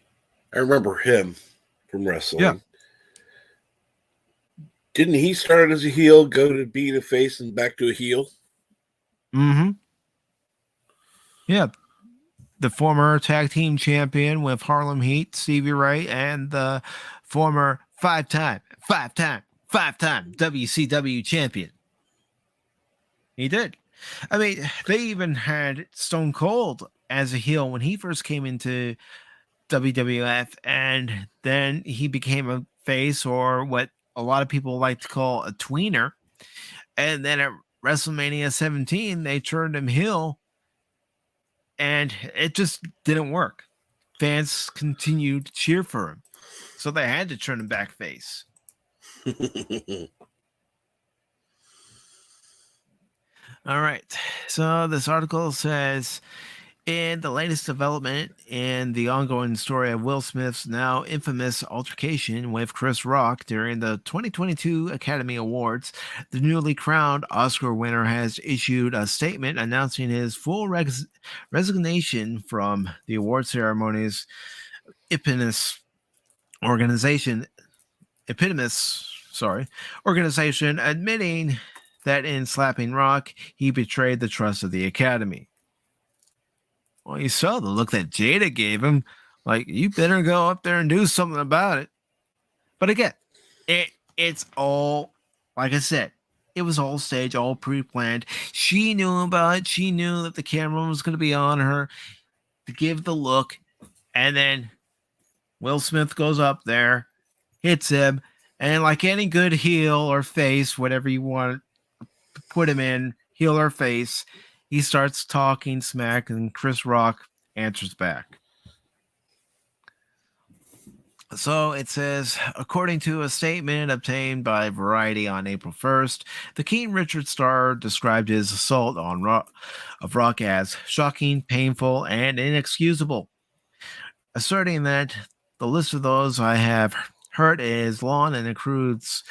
[SPEAKER 2] I remember him from wrestling.
[SPEAKER 1] Yeah.
[SPEAKER 2] Didn't he start as a heel, go to being a face, and back to a heel?
[SPEAKER 1] Mm-hmm. Yeah. The former tag team champion with Harlem Heat, Stevie Ray, and the former five-time WCW champion. He did. I mean, they even had Stone Cold as a heel when he first came into WWF, and then he became a face, or what a lot of people like to call a tweener. And then at WrestleMania 17, they turned him heel, and it just didn't work. Fans continued to cheer for him, so they had to turn him back face. All right. So this article says, in the latest development in the ongoing story of Will Smith's now infamous altercation with Chris Rock during the 2022 Academy Awards, the newly crowned Oscar winner has issued a statement announcing his full resignation from the award ceremony's eponymous organization, admitting that in slapping Rock, he betrayed the trust of the Academy. Well, you saw the look that Jada gave him. Like, you better go up there and do something about it. But again, it's all, like I said, it was all staged, all pre-planned. She knew about it. She knew that the camera was going to be on her to give the look. And then Will Smith goes up there, hits him, and like any good heel or face, whatever you want to put him in, heel or face, he starts talking smack, and Chris Rock answers back. So it says, according to a statement obtained by Variety on April 1st, the King Richard star described his assault on Rock as shocking, painful, and inexcusable, asserting that the list of those I have hurt is long and includes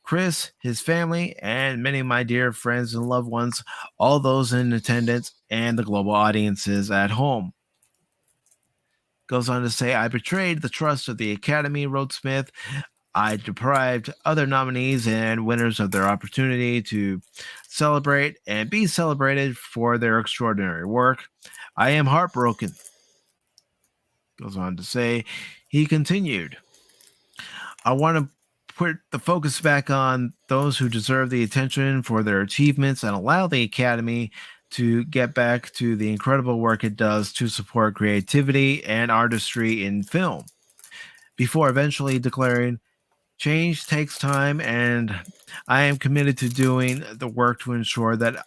[SPEAKER 1] Chris, his family, and many of my dear friends and loved ones, all those in attendance, and the global audiences at home. Goes on to say, I betrayed the trust of the Academy, wrote Smith. I deprived other nominees and winners of their opportunity to celebrate and be celebrated for their extraordinary work. I am heartbroken. Goes on to say, he continued, I want to put the focus back on those who deserve the attention for their achievements and allow the Academy to get back to the incredible work it does to support creativity and artistry in film, before eventually declaring, change takes time, and I am committed to doing the work to ensure that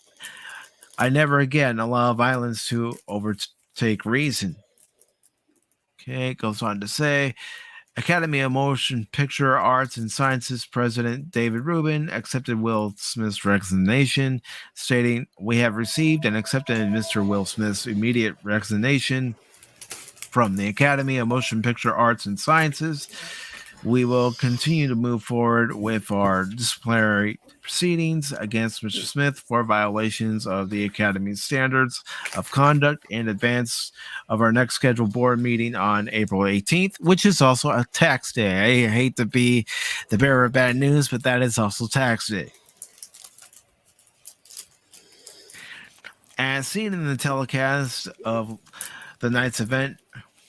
[SPEAKER 1] I never again allow violence to overtake reason. Okay, it goes on to say, Academy of Motion Picture Arts and Sciences President David Rubin accepted Will Smith's resignation, stating, we have received and accepted Mr. Will Smith's immediate resignation from the Academy of Motion Picture Arts and Sciences. We will continue to move forward with our disciplinary proceedings against Mr. Smith for violations of the Academy's standards of conduct in advance of our next scheduled board meeting on April 18th, which is also a tax day. I hate to be the bearer of bad news, but that is also tax day. As seen in the telecast of the night's event,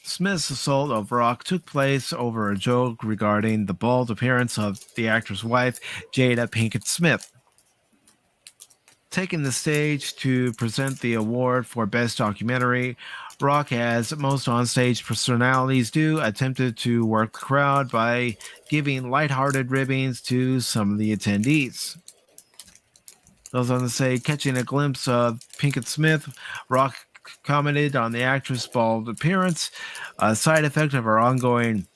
[SPEAKER 1] Smith's assault of Rock took place over a joke regarding the bald appearance of the actor's wife, Jada Pinkett Smith. Taking the stage to present the award for Best Documentary, Rock, as most onstage personalities do, attempted to work the crowd by giving lighthearted ribbings to some of the attendees. Goes on to say, catching a glimpse of Pinkett Smith, Rock commented on the actress' bald appearance, a side effect of her ongoing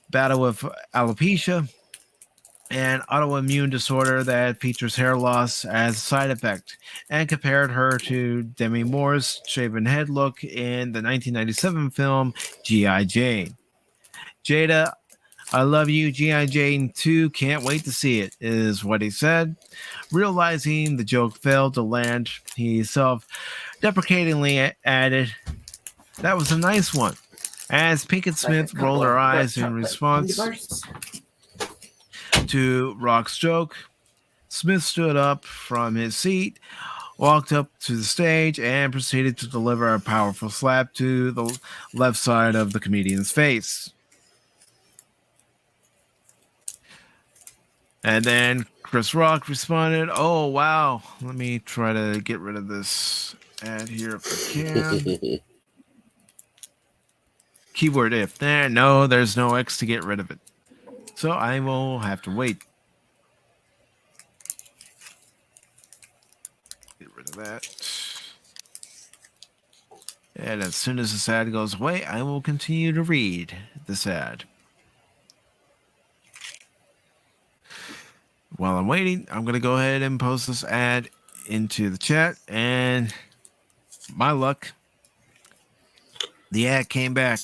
[SPEAKER 1] battle with alopecia, an autoimmune disorder that features hair loss as a side effect, and compared her to Demi Moore's shaven head look in the 1997 film G.I. Jane. Jada, I love you, G.I. Jane 2, can't wait to see it, is what he said. Realizing the joke failed to land, he self-deprecatingly added, that was a nice one, as Pinkett Smith rolled her eyes in response to Rock's joke, Smith stood up from his seat, walked up to the stage, and proceeded to deliver a powerful slap to the left side of the comedian's face. And then Chris Rock responded, "Oh, wow. Let me try to get rid of this ad here if I can." Keyword if. No, there's no X to get rid of it. So I will have to wait. Get rid of that. And as soon as this ad goes away, I will continue to read this ad. While I'm waiting, I'm going to go ahead and post this ad into the chat. And my luck, the ad came back.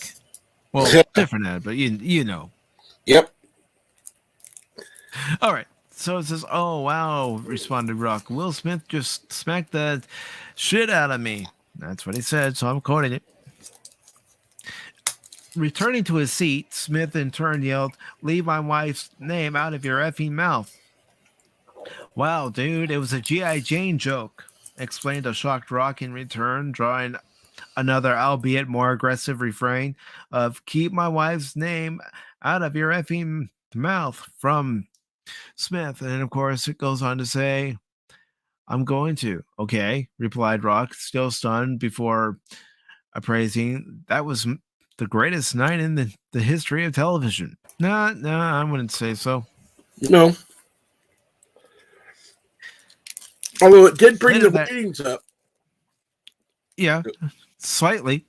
[SPEAKER 1] Well, different ad, but you know.
[SPEAKER 10] Yep.
[SPEAKER 1] All right. So it says, "Oh, wow," responded Rock. "Will Smith just smacked the shit out of me." That's what he said, so I'm quoting it. Returning to his seat, Smith in turn yelled, "Leave my wife's name out of your effing mouth." "Wow, dude, it was a G.I. Jane joke," explained a shocked Rock in return, drawing another, albeit more aggressive refrain of "Keep my wife's name out of your effing mouth" from Smith. And of course, it goes on to say, "I'm going to." "Okay," replied Rock, still stunned, before appraising, "That was the greatest night in the history of television." No, I wouldn't say so.
[SPEAKER 10] No. Although it did bring the ratings up.
[SPEAKER 1] Yeah, slightly.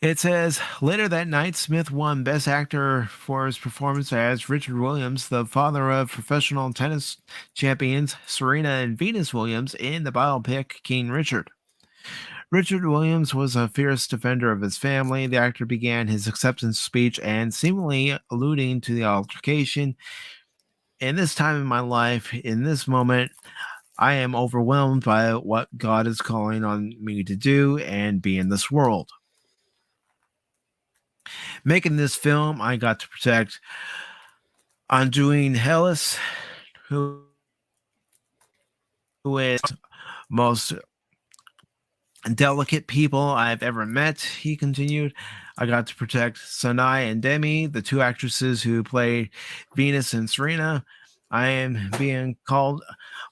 [SPEAKER 1] It says, later that night, Smith won Best Actor for his performance as Richard Williams, the father of professional tennis champions Serena and Venus Williams, in the biopic King Richard. Richard Williams was a fierce defender of his family. The actor began his acceptance speech and seemingly alluding to the altercation. "In this time in my life, in this moment, I am overwhelmed by what God is calling on me to do and be in this world. Making this film, I got to protect Undoing Hellas, who is most delicate people I've ever met," he continued. "I got to protect Sanai and Demi, the two actresses who played Venus and Serena. I am being called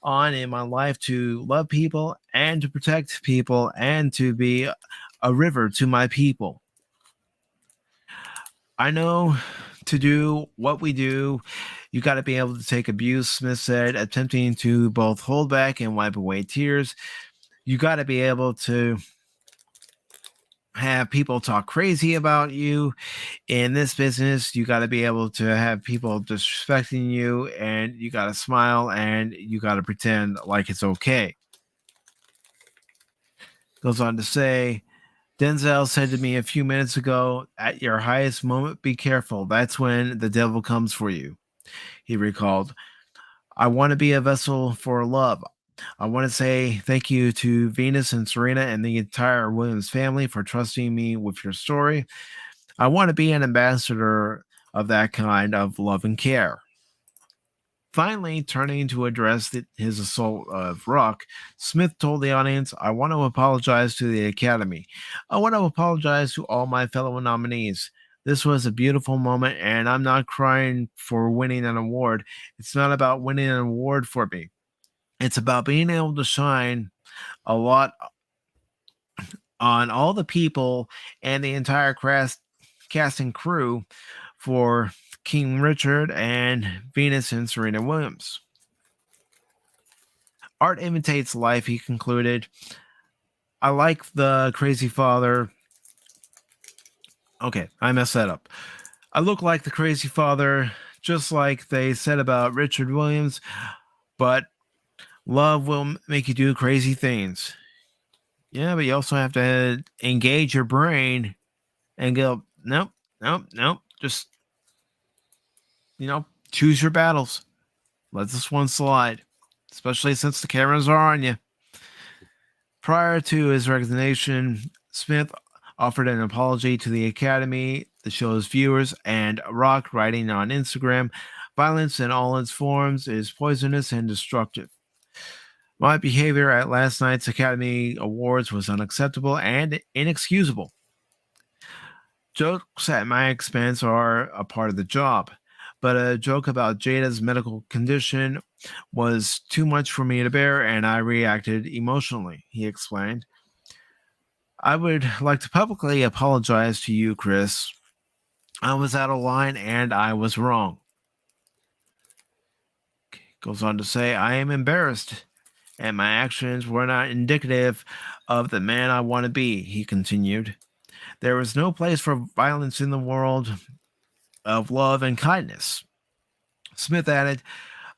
[SPEAKER 1] on in my life to love people and to protect people and to be a river to my people. I know to do what we do, you got to be able to take abuse," Smith said, attempting to both hold back and wipe away tears. "You got to be able to have people talk crazy about you. In this business, you got to be able to have people disrespecting you, and you got to smile and you got to pretend like it's okay." Goes on to say, "Denzel said to me a few minutes ago, at your highest moment, be careful. That's when the devil comes for you," he recalled. "I want to be a vessel for love. I want to say thank you to Venus and Serena and the entire Williams family for trusting me with your story. I want to be an ambassador of that kind of love and care." Finally, turning to address his assault of Rock, Smith told the audience, "I want to apologize to the Academy. I want to apologize to all my fellow nominees. This was a beautiful moment, and I'm not crying for winning an award. It's not about winning an award for me. It's about being able to shine a lot on all the people and the entire cast and crew for King Richard and Venus and Serena Williams. Art imitates life," he concluded. "I like the crazy father." Okay, I messed that up. "I look like the crazy father, just like they said about Richard Williams, but love will make you do crazy things." Yeah, but you also have to engage your brain and go, nope, just, choose your battles. Let this one slide, especially since the cameras are on you. Prior to his resignation, Smith offered an apology to the Academy the show's viewers, and Rock writing on Instagram, violence in all its forms is poisonous and destructive. My behavior at last night's Academy Awards was unacceptable and inexcusable. Jokes at my expense are a part of the job, but a joke about Jada's medical condition was too much for me to bear, and I reacted emotionally, he explained. I would like to publicly apologize to you, Chris. I was out of line and I was wrong. Goes on to say, I am embarrassed, and my actions were not indicative of the man I want to be, he continued. There is no place for violence in the world of love and kindness. Smith added,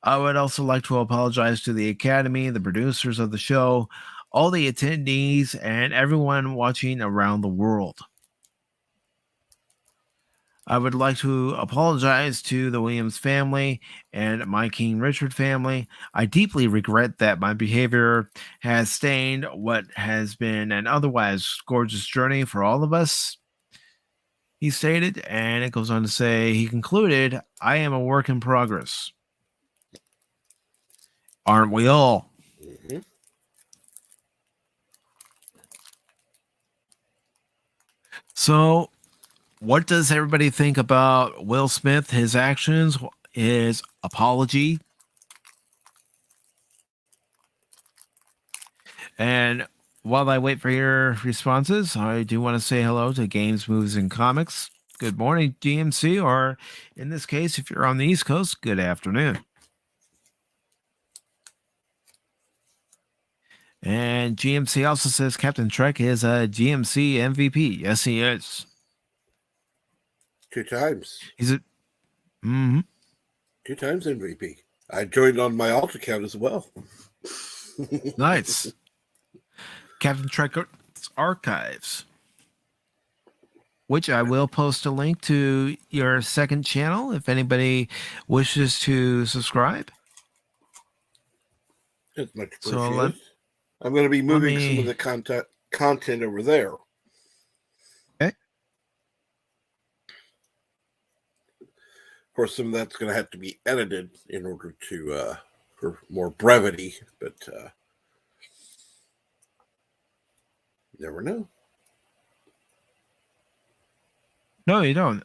[SPEAKER 1] I would also like to apologize to the Academy, the producers of the show, all the attendees, and everyone watching around the world. I would like to apologize to the Williams family and my King Richard family. I deeply regret that my behavior has stained what has been an otherwise gorgeous journey for all of us, he stated, and it goes on to say, he concluded, I am a work in progress. Aren't we all?
[SPEAKER 10] Mm-hmm.
[SPEAKER 1] So, what does everybody think about Will Smith, his actions, his apology? And while I wait for your responses, I do want to say hello to Games, Movies, and Comics. Good morning, GMC, or in this case, if you're on the East Coast, good afternoon. And GMC also says Captain Trek is a GMC MVP. Yes, he is.
[SPEAKER 10] 2 times.
[SPEAKER 1] He's a
[SPEAKER 10] 2 times MVP. I joined on my alt account as well.
[SPEAKER 1] Nice. Captain Trek Archives, which I will post a link to your second channel if anybody wishes to subscribe.
[SPEAKER 10] It's much appreciated. I'm going to be moving some of the content over there.
[SPEAKER 1] Okay.
[SPEAKER 10] Of course, some of that's going to have to be edited in order to for more brevity, but you never know.
[SPEAKER 1] No, you don't.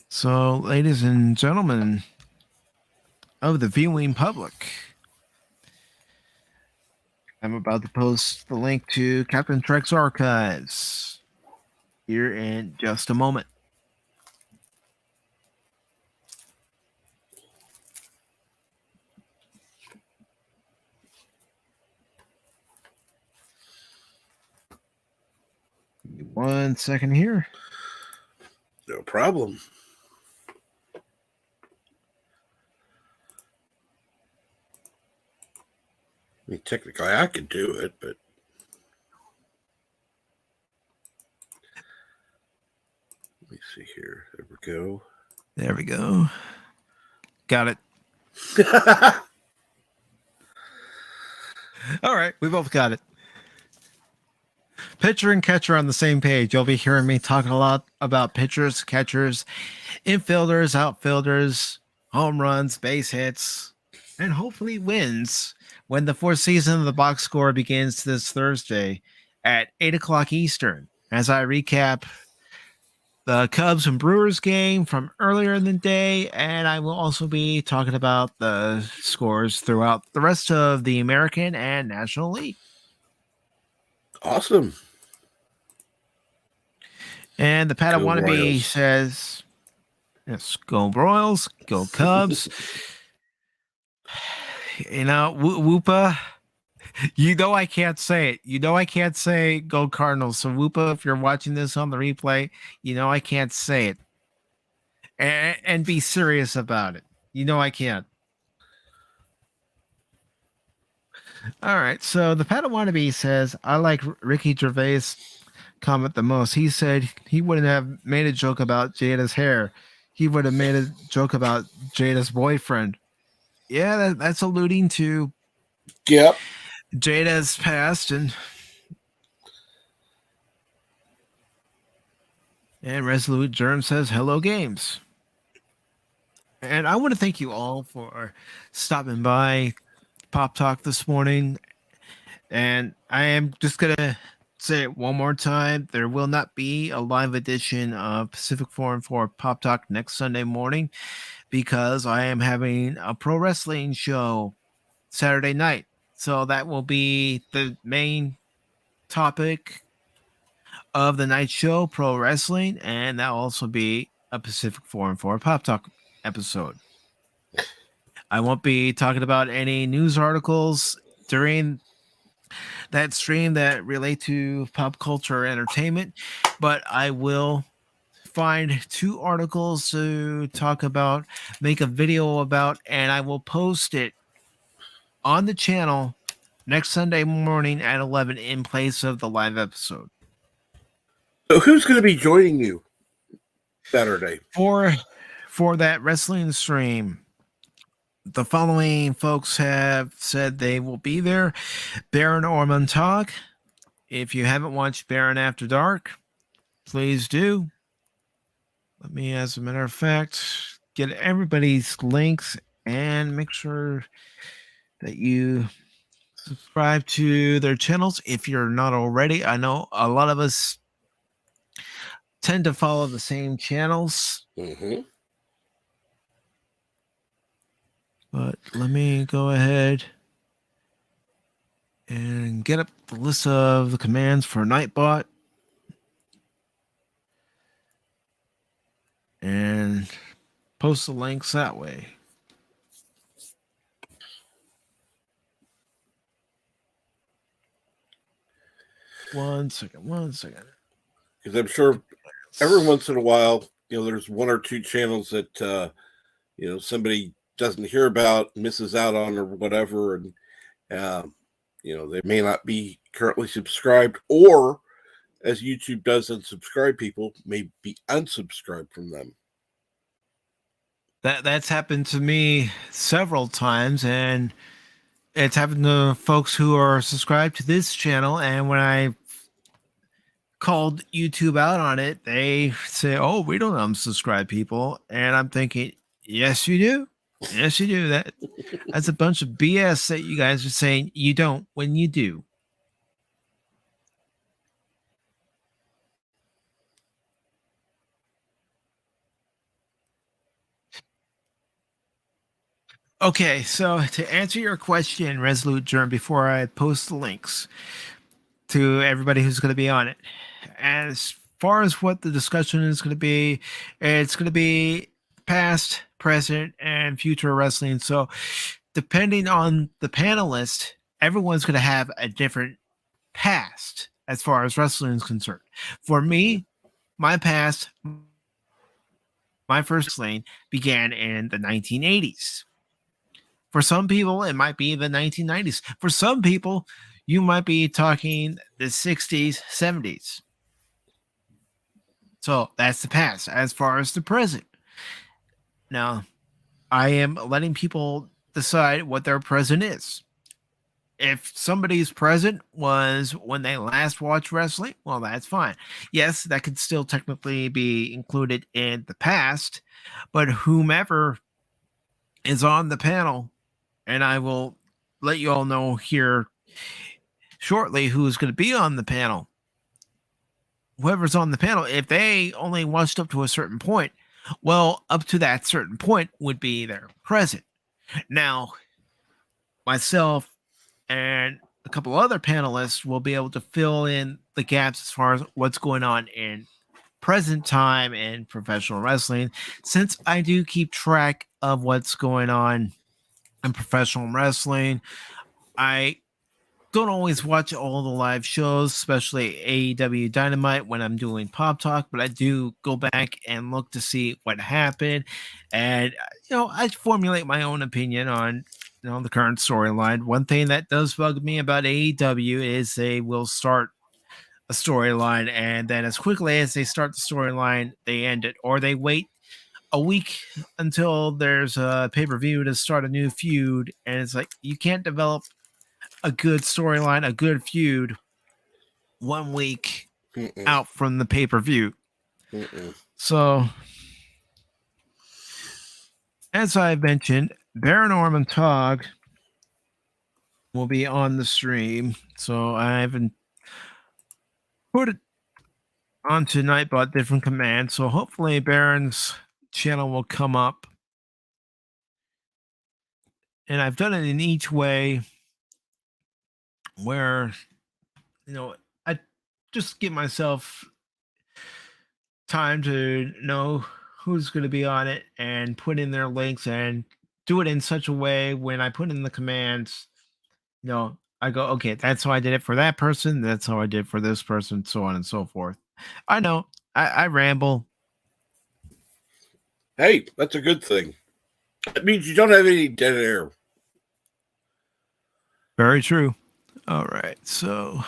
[SPEAKER 1] So, ladies and gentlemen of the viewing public, I'm about to post the link to Captain Trek's Archives here in just a moment. Give me 1 second here.
[SPEAKER 10] No problem. I mean, technically, I could do it, but let me see here. There we go.
[SPEAKER 1] There we go. Got it. All right, we both got it. Pitcher and catcher on the same page. You'll be hearing me talk a lot about pitchers, catchers, infielders, outfielders, home runs, base hits, and hopefully wins when the fourth season of the box score begins this Thursday at 8 o'clock Eastern. As I recap the Cubs and Brewers game from earlier in the day, and I will also be talking about the scores throughout the rest of the American and National League.
[SPEAKER 10] Awesome.
[SPEAKER 1] And the Padawannabe says, yes, go Royals, go Cubs. You know, Whoopa, you know I can't say it. You know I can't say go Cardinals. So Whoopa, if you're watching this on the replay, you know I can't say it. And be serious about it. You know I can't. All right, so the Padawannabe says, I like Ricky Gervais' comment the most. He said he wouldn't have made a joke about Jada's hair. He would have made a joke about Jada's boyfriend. Yeah, that's alluding to Jada's past. And And Resolute Germ says, hello, games. And I want to thank you all for stopping by Pop Talk this morning. And I am just going to say it one more time. There will not be a live edition of PACIFIC414 Pop Talk next Sunday morning because I am having a pro wrestling show Saturday night. So that will be the main topic of the night show, pro wrestling, and that'll also be a PACIFIC414 Pop Talk episode. I won't be talking about any news articles during that stream that relate to pop culture or entertainment, but I will find 2 articles to talk about, make a video about, and I will post it on the channel next Sunday morning at 11 in place of the live episode.
[SPEAKER 10] So who's going to be joining you Saturday?
[SPEAKER 1] For that wrestling stream, the following folks have said they will be there. Baron Ormond Talk. If you haven't watched Baron After Dark, please do. Let me, as a matter of fact, get everybody's links and make sure that you subscribe to their channels if you're not already. I know a lot of us tend to follow the same channels.
[SPEAKER 10] Mm-hmm.
[SPEAKER 1] But let me go ahead and get up the list of the commands for Nightbot. And post the links that way. One second.
[SPEAKER 10] Because I'm sure every once in a while, there's 1 or 2 channels that, somebody doesn't hear about, misses out on, or whatever. And, they may not be currently subscribed, or as YouTube does unsubscribe people, may be unsubscribed from them.
[SPEAKER 1] That's happened to me several times, and it's happened to folks who are subscribed to this channel. And when I called YouTube out on it, they say, "Oh, we don't unsubscribe people." And I'm thinking, "Yes, you do. Yes, you do. That's a bunch of BS that you guys are saying you don't when you do." Okay, so to answer your question, Resolute Germ, before I post the links to everybody who's going to be on it, as far as what the discussion is going to be, it's going to be past, present, and future wrestling. So depending on the panelist, everyone's going to have a different past as far as wrestling is concerned. For me, my past, my first wrestling began in the 1980s. For some people, it might be the 1990s. For some people, you might be talking the 60s, 70s. So that's the past. As far as the present, now I am letting people decide what their present is. If somebody's present was when they last watched wrestling, well, that's fine. Yes, that could still technically be included in the past, but whomever is on the panel, and I will let you all know here shortly who's going to be on the panel. Whoever's on the panel, if they only watched up to a certain point, well, up to that certain point would be their present. Now, myself and a couple other panelists will be able to fill in the gaps as far as what's going on in present time in professional wrestling, since I do keep track of what's going on in professional wrestling. I don't always watch all the live shows, especially AEW Dynamite when I'm doing Pop Talk, but I do go back and look to see what happened. And, I formulate my own opinion on, the current storyline. One thing that does bug me about AEW is they will start a storyline, and then as quickly as they start the storyline, they end it, or they wait a week until there's a pay-per-view to start a new feud. And it's like, you can't develop a good storyline, a good feud 1 week out from the pay-per-view. So, as I mentioned, Baron Norman Tog will be on the stream. So I haven't put it onto Nightbot different commands. So hopefully Baron's channel will come up. And I've done it in each way where, I just give myself time to know who's going to be on it and put in their links and do it in such a way when I put in the commands, I go, okay, that's how I did it for that person. That's how I did for this person, so on and so forth. I know I ramble.
[SPEAKER 10] Hey, that's a good thing. That means you don't have any dead air.
[SPEAKER 1] Very true. All right, so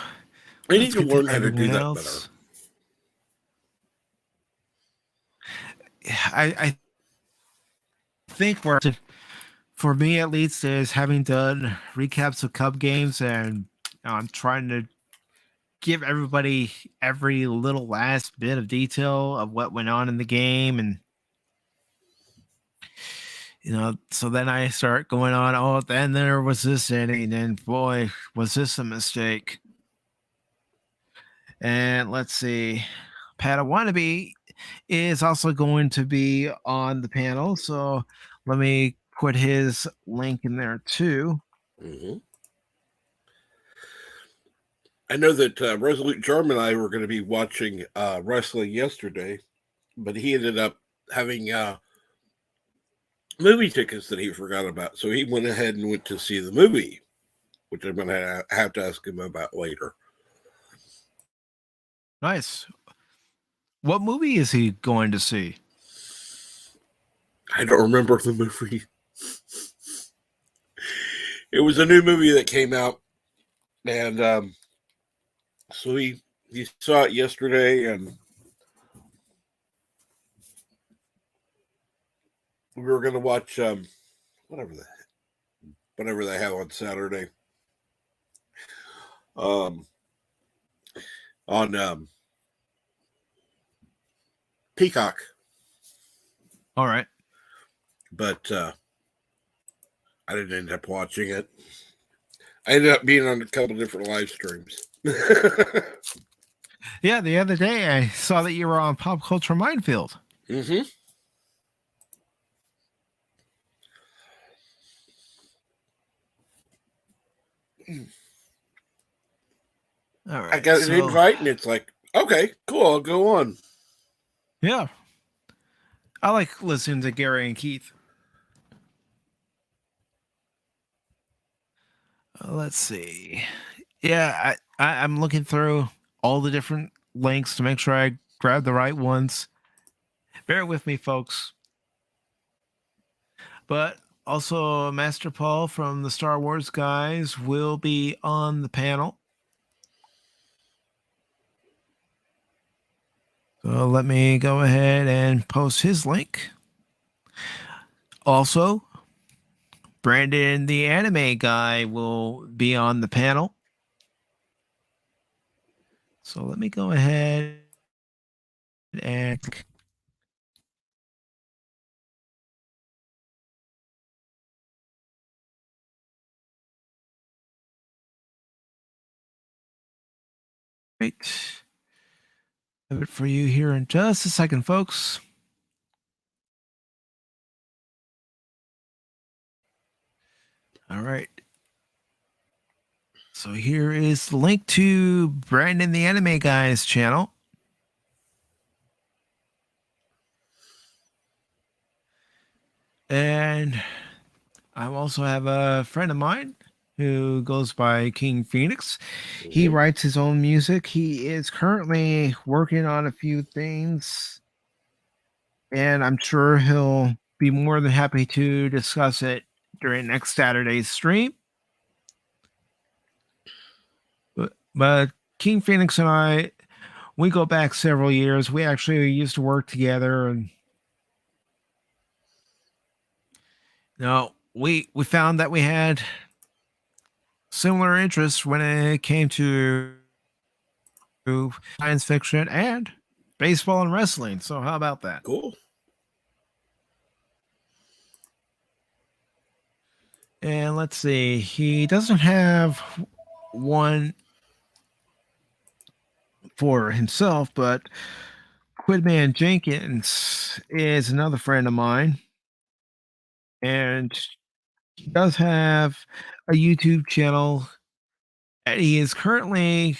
[SPEAKER 10] I need to learn how to do that better.
[SPEAKER 1] I think for me at least is having done recaps of Cub games, and I'm trying to give everybody every little last bit of detail of what went on in the game, and so then I start going on, oh, then there was this inning, and boy, was this a mistake. And let's see, Padawannabe is also going to be on the panel, so let me put his link in there too.
[SPEAKER 10] I know that Resolute Germ and I were going to be watching wrestling yesterday, but he ended up having movie tickets that he forgot about. So he went ahead and went to see the movie, which I'm going to have to ask him about later.
[SPEAKER 1] Nice. What movie is he going to see?
[SPEAKER 10] I don't remember the movie. It was a new movie that came out, and so he saw it yesterday, and we were going to watch whatever they have on Saturday. On Peacock.
[SPEAKER 1] All right.
[SPEAKER 10] But I didn't end up watching it. I ended up being on a couple different live streams.
[SPEAKER 1] Yeah, the other day I saw that you were on Pop Culture Minefield.
[SPEAKER 10] Mm-hmm.
[SPEAKER 1] All right.
[SPEAKER 10] I got an invite, and it's like, okay, cool, I'll go on.
[SPEAKER 1] Yeah. I like listening to Gary and Keith. Let's see. Yeah, I'm looking through all the different links to make sure I grab the right ones. Bear with me, folks. But also, Master Paul from the Star Wars guys will be on the panel. So let me go ahead and post his link. Also, Brandon, the anime guy, will be on the panel. So let me go ahead and right. Have it for you here in just a second, folks. All right. So here is the link to Brandon the Anime Guy's channel. And I also have a friend of mine who goes by King Phoenix. He writes his own music. He is currently working on a few things, and I'm sure he'll be more than happy to discuss it during next Saturday's stream. But King Phoenix and I, we go back several years. We actually used to work together, and we found that we had similar interests when it came to science fiction and baseball and wrestling. So how about that?
[SPEAKER 10] Cool.
[SPEAKER 1] And let's see. He doesn't have one for himself, but Quidman Jenkins is another friend of mine. And he does have a YouTube channel. And he is currently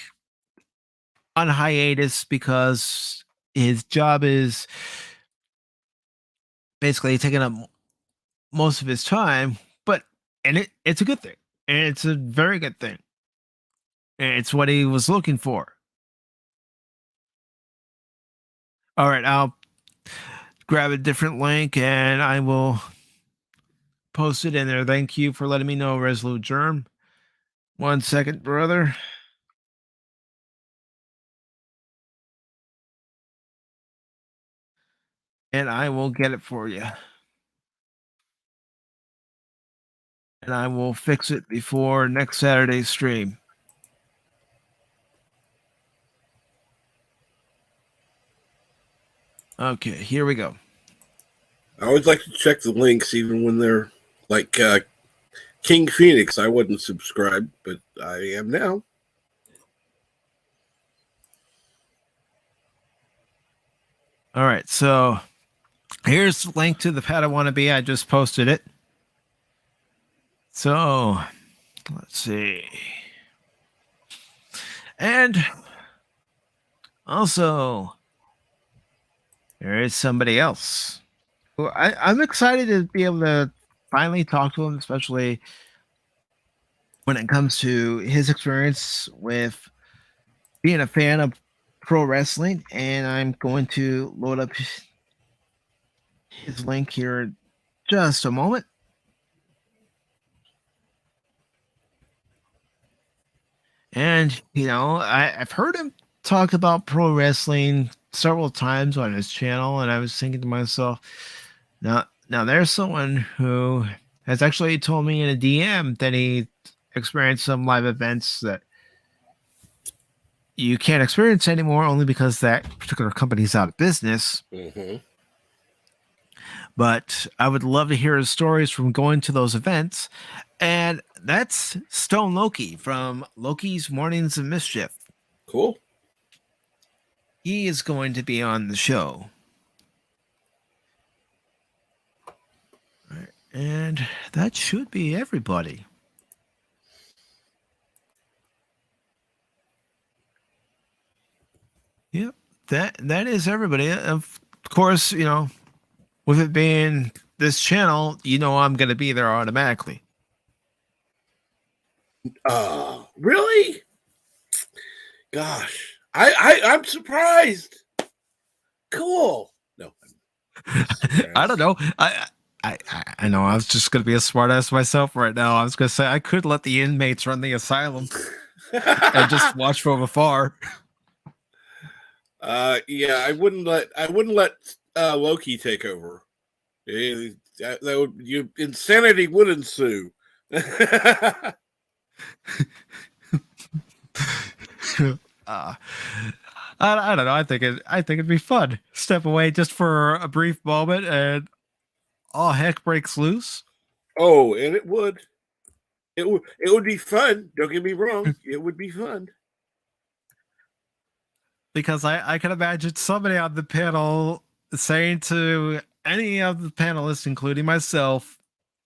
[SPEAKER 1] on hiatus because his job is basically taking up most of his time, but it's a good thing. And it's a very good thing. And it's what he was looking for. All right, I'll grab a different link and I will post it in there. Thank you for letting me know, Resolute Germ. 1 second, brother. And I will get it for you. And I will fix it before next Saturday's stream. Okay, here we go.
[SPEAKER 10] I always like to check the links, even when they're like King Phoenix. I wasn't subscribed, but I am now.
[SPEAKER 1] All right, so here's the link to the pad I want to be. I just posted it. So let's see. And also, there is somebody else. Well, I'm excited to be able to finally talk to him, especially when it comes to his experience with being a fan of pro wrestling. And I'm going to load up his link here in just a moment. And, you know, I've heard him talk about pro wrestling several times on his channel, and I was thinking to myself, now there's someone who has actually told me in a DM that he experienced some live events that you can't experience anymore only because that particular company's out of business.
[SPEAKER 10] Mm-hmm.
[SPEAKER 1] But I would love to hear his stories from going to those events. And that's Stone Loki from Loki's Mornings of Mischief.
[SPEAKER 10] Cool.
[SPEAKER 1] He is going to be on the show. All right, and that should be everybody. Yep, that is everybody. Of course, you know, with it being this channel, you know I'm going to be there automatically.
[SPEAKER 10] Really? Gosh, I'm surprised. Cool. No,
[SPEAKER 1] I don't know. I know I was just going to be a smartass myself right now. I was going to say I could let the inmates run the asylum and just watch from afar.
[SPEAKER 10] Yeah, I wouldn't let Loki take over. That would insanity would ensue.
[SPEAKER 1] I don't know. I think it'd be fun. Step away just for a brief moment, and all heck breaks loose.
[SPEAKER 10] Oh, and it would. It would be fun. Don't get me wrong. It would be fun.
[SPEAKER 1] Because I can imagine somebody on the panel saying to any of the panelists, including myself,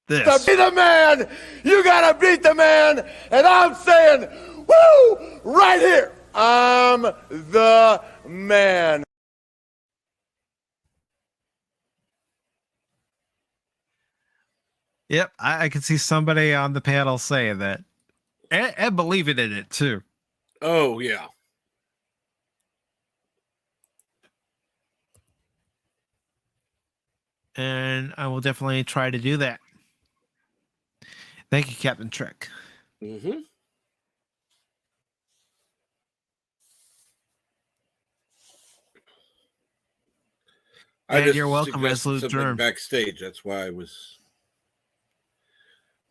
[SPEAKER 1] this.
[SPEAKER 11] To be the man, you gotta beat the man, and I'm saying, woo, right here, I'm the man.
[SPEAKER 1] Yep, I can see somebody on the panel saying that, and believing in it too.
[SPEAKER 10] Oh yeah.
[SPEAKER 1] And I will definitely try to do that. Thank you, Captain Trek.
[SPEAKER 10] Mm-hmm.
[SPEAKER 1] And you're welcome, Resolute Germ.
[SPEAKER 10] Backstage. That's why I was.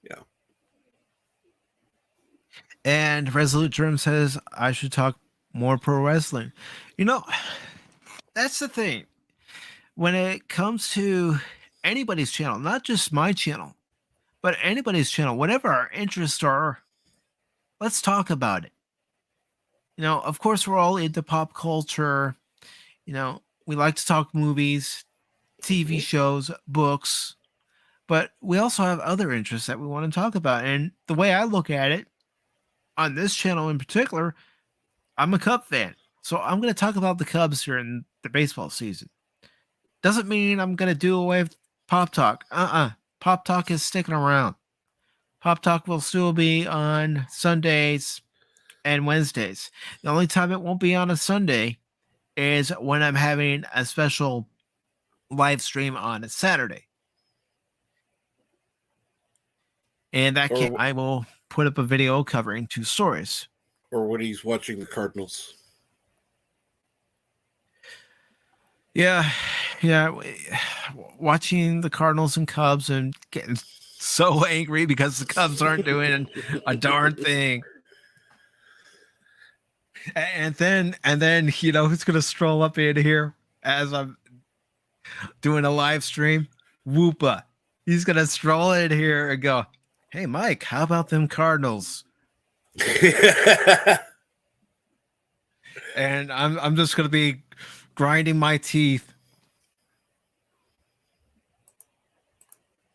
[SPEAKER 10] Yeah.
[SPEAKER 1] And Resolute Germ says I should talk more pro wrestling. You know, that's the thing. When it comes to anybody's channel, not just my channel, but anybody's channel, whatever our interests are, let's talk about it. Of course, we're all into pop culture. We like to talk movies, TV shows, books, but we also have other interests that we want to talk about. And the way I look at it, on this channel in particular, I'm a Cub fan. So I'm going to talk about the Cubs during the baseball season. Doesn't mean I'm going to do away with Pop Talk. Pop Talk is sticking around. Pop Talk will still be on Sundays and Wednesdays. The only time it won't be on a Sunday is when I'm having a special live stream on a Saturday. And that I will put up a video covering 2 stories.
[SPEAKER 10] Or when he's watching the Cardinals.
[SPEAKER 1] Yeah. Watching the Cardinals and Cubs and getting so angry because the Cubs aren't doing a darn thing. And then who's gonna stroll up in here as I'm doing a live stream? Whoopa. He's gonna stroll in here and go, "Hey Mike, how about them Cardinals?" And I'm just gonna be grinding my teeth.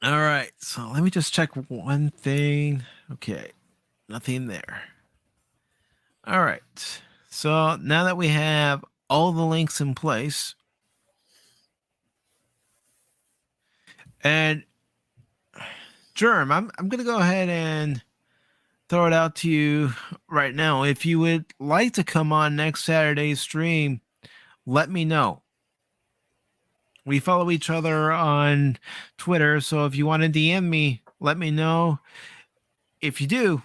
[SPEAKER 1] All right, so let me just check one thing. Okay, nothing there. All right, so now that we have all the links in place, and Germ, I'm gonna go ahead and throw it out to you right now. If you would like to come on next Saturday's stream, let me know. We follow each other on Twitter, so if you want to DM me, let me know. If you do,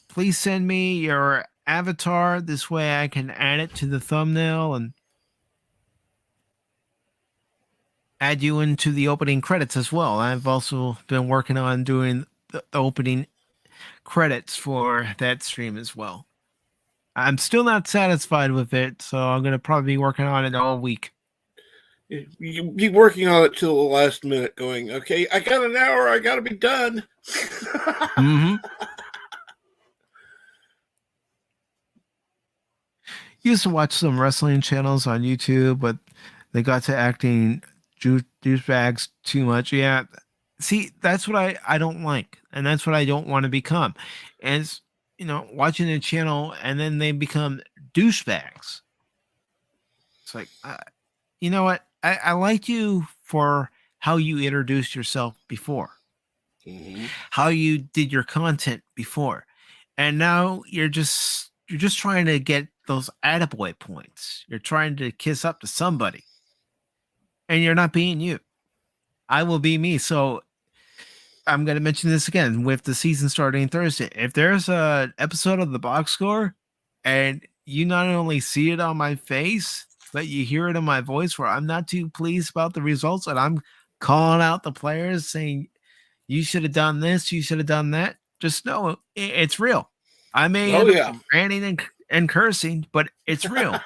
[SPEAKER 1] please send me your avatar. This way I can add it to the thumbnail and add you into the opening credits as well. I've also been working on doing the opening credits for that stream as well. I'm still not satisfied with it, so I'm going to probably be working on it all week.
[SPEAKER 10] You be working on it till the last minute, going, okay, I got an hour, I got to be done.
[SPEAKER 1] Mm-hmm. Used to watch some wrestling channels on YouTube, but they got to acting douchebags too much. Yeah. See, that's what I don't like, and that's what I don't want to become. And it's, watching a channel and then they become douchebags. It's like, you know what? I liked you for how you introduced yourself before, how you did your content before, and now you're just trying to get those attaboy points. You're trying to kiss up to somebody, and you're not being you. I will be me. So I'm going to mention this again with the season starting Thursday. If there's an episode of the box score and you not only see it on my face, but you hear it in my voice where I'm not too pleased about the results and I'm calling out the players saying, you should have done this, you should have done that, just know it's real. I may end up ranting and cursing, but it's real.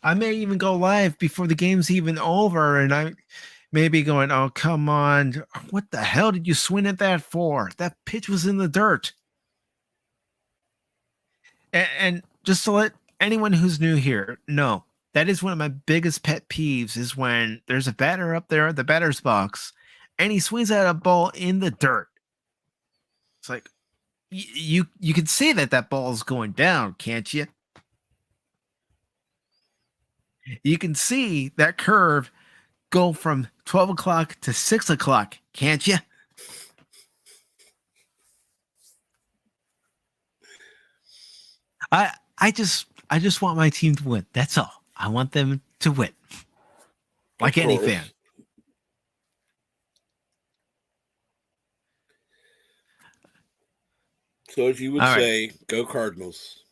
[SPEAKER 1] I may even go live before the game's even over, and I may be going, oh, come on. What the hell did you swing at that for? That pitch was in the dirt. And just to let anyone who's new here know, that is one of my biggest pet peeves is when there's a batter up there at the batter's box, and he swings at a ball in the dirt. It's like, you can see that ball is going down, can't you? You can see that curve go from 12 o'clock to 6 o'clock, can't you? I just want my team to win. That's all. I want them to win. Like any fan.
[SPEAKER 10] So as you would say, go Cardinals.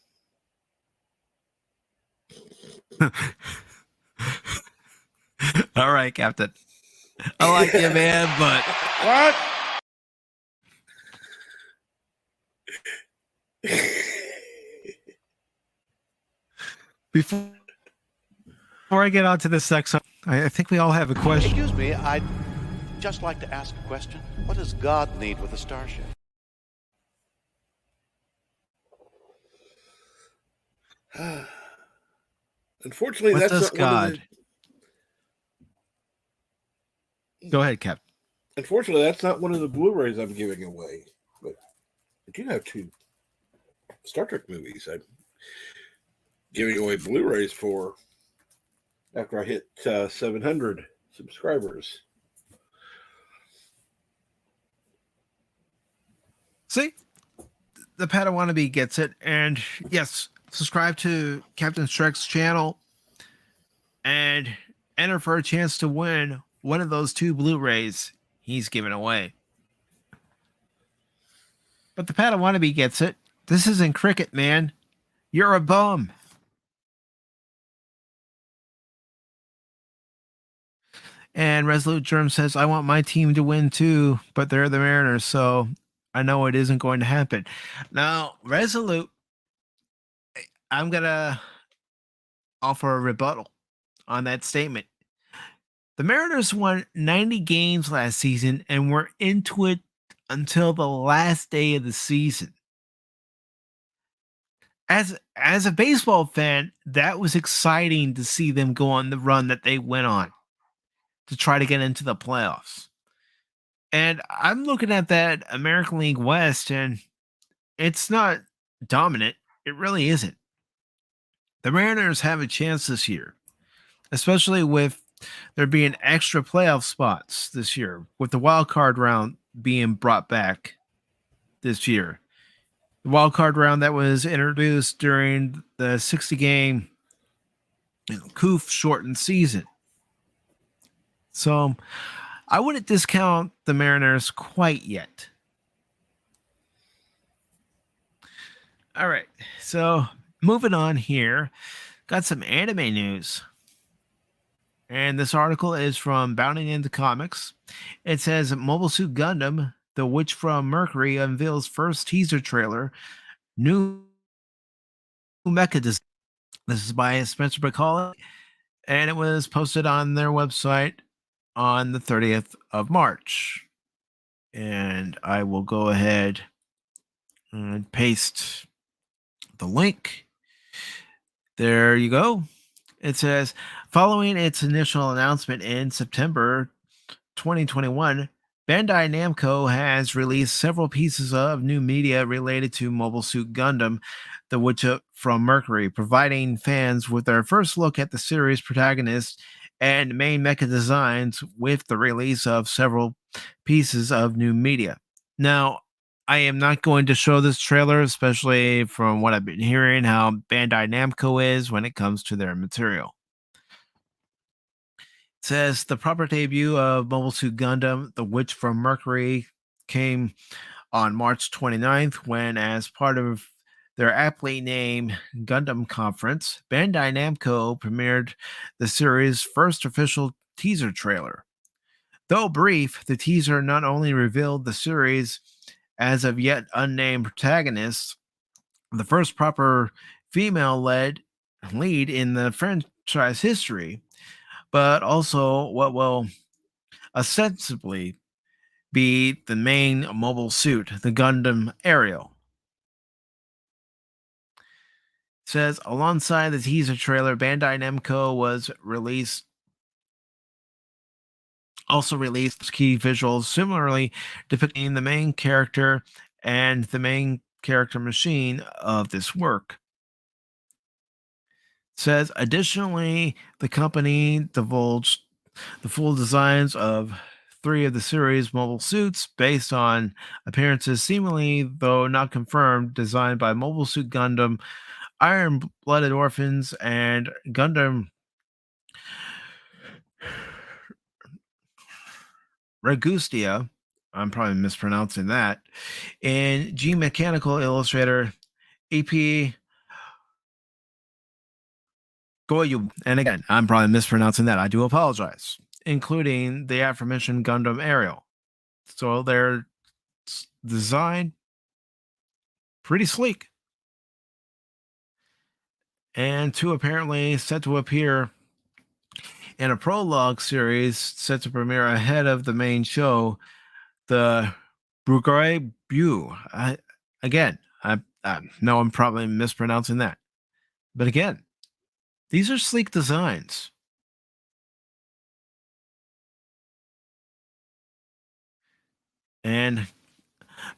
[SPEAKER 1] All right, Captain. I like you, man, but
[SPEAKER 11] what?
[SPEAKER 1] Before I get on to this next, I think we all have a question.
[SPEAKER 12] Excuse me, I'd just like to ask a question. What does God need with a starship?
[SPEAKER 10] Unfortunately,
[SPEAKER 1] What
[SPEAKER 10] that's
[SPEAKER 1] does
[SPEAKER 10] not one of
[SPEAKER 1] God? Go ahead, Cap.
[SPEAKER 10] Unfortunately, that's not one of the Blu-rays I'm giving away. But I do have 2 Star Trek movies I'm giving away Blu-rays for after I hit 700 subscribers.
[SPEAKER 1] See, the Padawannabe gets it, and yes, subscribe to Captain Shrek's channel and enter for a chance to win one of those 2 Blu-rays he's giving away. But the Padawannabe gets it. This isn't cricket, man. You're a bum. And Resolute Germ says, I want my team to win too, but they're the Mariners, so I know it isn't going to happen. Now, Resolute, I'm going to offer a rebuttal on that statement. The Mariners won 90 games last season and were into it until the last day of the season. As a baseball fan, that was exciting to see them go on the run that they went on to try to get into the playoffs. And I'm looking at that American League West, and it's not dominant. It really isn't. The Mariners have a chance this year, especially with there being extra playoff spots this year, with the wild card round being brought back this year. The wild card round that was introduced during the 60-game COOF shortened season. So I wouldn't discount the Mariners quite yet. All right, so moving on here, got some anime news. And this article is from Bounding Into Comics. It says Mobile Suit Gundam, The Witch from Mercury unveils first teaser trailer, new mecha design. This is by Spencer Bacall, and it was posted on their website on the 30th of March. And I will go ahead and paste the link. There you go. It says, following its initial announcement in September 2021, Bandai Namco has released several pieces of new media related to Mobile Suit Gundam, The Witch from Mercury, providing fans with their first look at the series protagonist and main mecha designs with the release of several pieces of new media. Now, I am not going to show this trailer, especially from what I've been hearing, how Bandai Namco is when it comes to their material. It says the proper debut of Mobile Suit Gundam, The Witch from Mercury, came on March 29th when, as part of their aptly named Gundam Conference, Bandai Namco premiered the series' first official teaser trailer. Though brief, the teaser not only revealed the series' as of yet unnamed protagonist, the first proper female-led lead in the franchise history, but also what will ostensibly be the main mobile suit, the Gundam Ariel. It says, alongside the teaser trailer, Bandai Namco also released key visuals similarly depicting the main character and the main character machine of this work. It says, additionally, the company divulged the full designs of 3 of the series' mobile suits based on appearances seemingly, though not confirmed, designed by Mobile Suit Gundam, Iron-Blooded Orphans, and Gundam Regustia, I'm probably mispronouncing that, and G Mechanical Illustrator EP Goyu. And again, I'm probably mispronouncing that. I do apologize, including the aforementioned Gundam Ariel. So they're designed pretty sleek. And 2 apparently set to appear In a prologue series set to premiere ahead of the main show, the Brugare Bu. I know I'm probably mispronouncing that. But again, these are sleek designs. And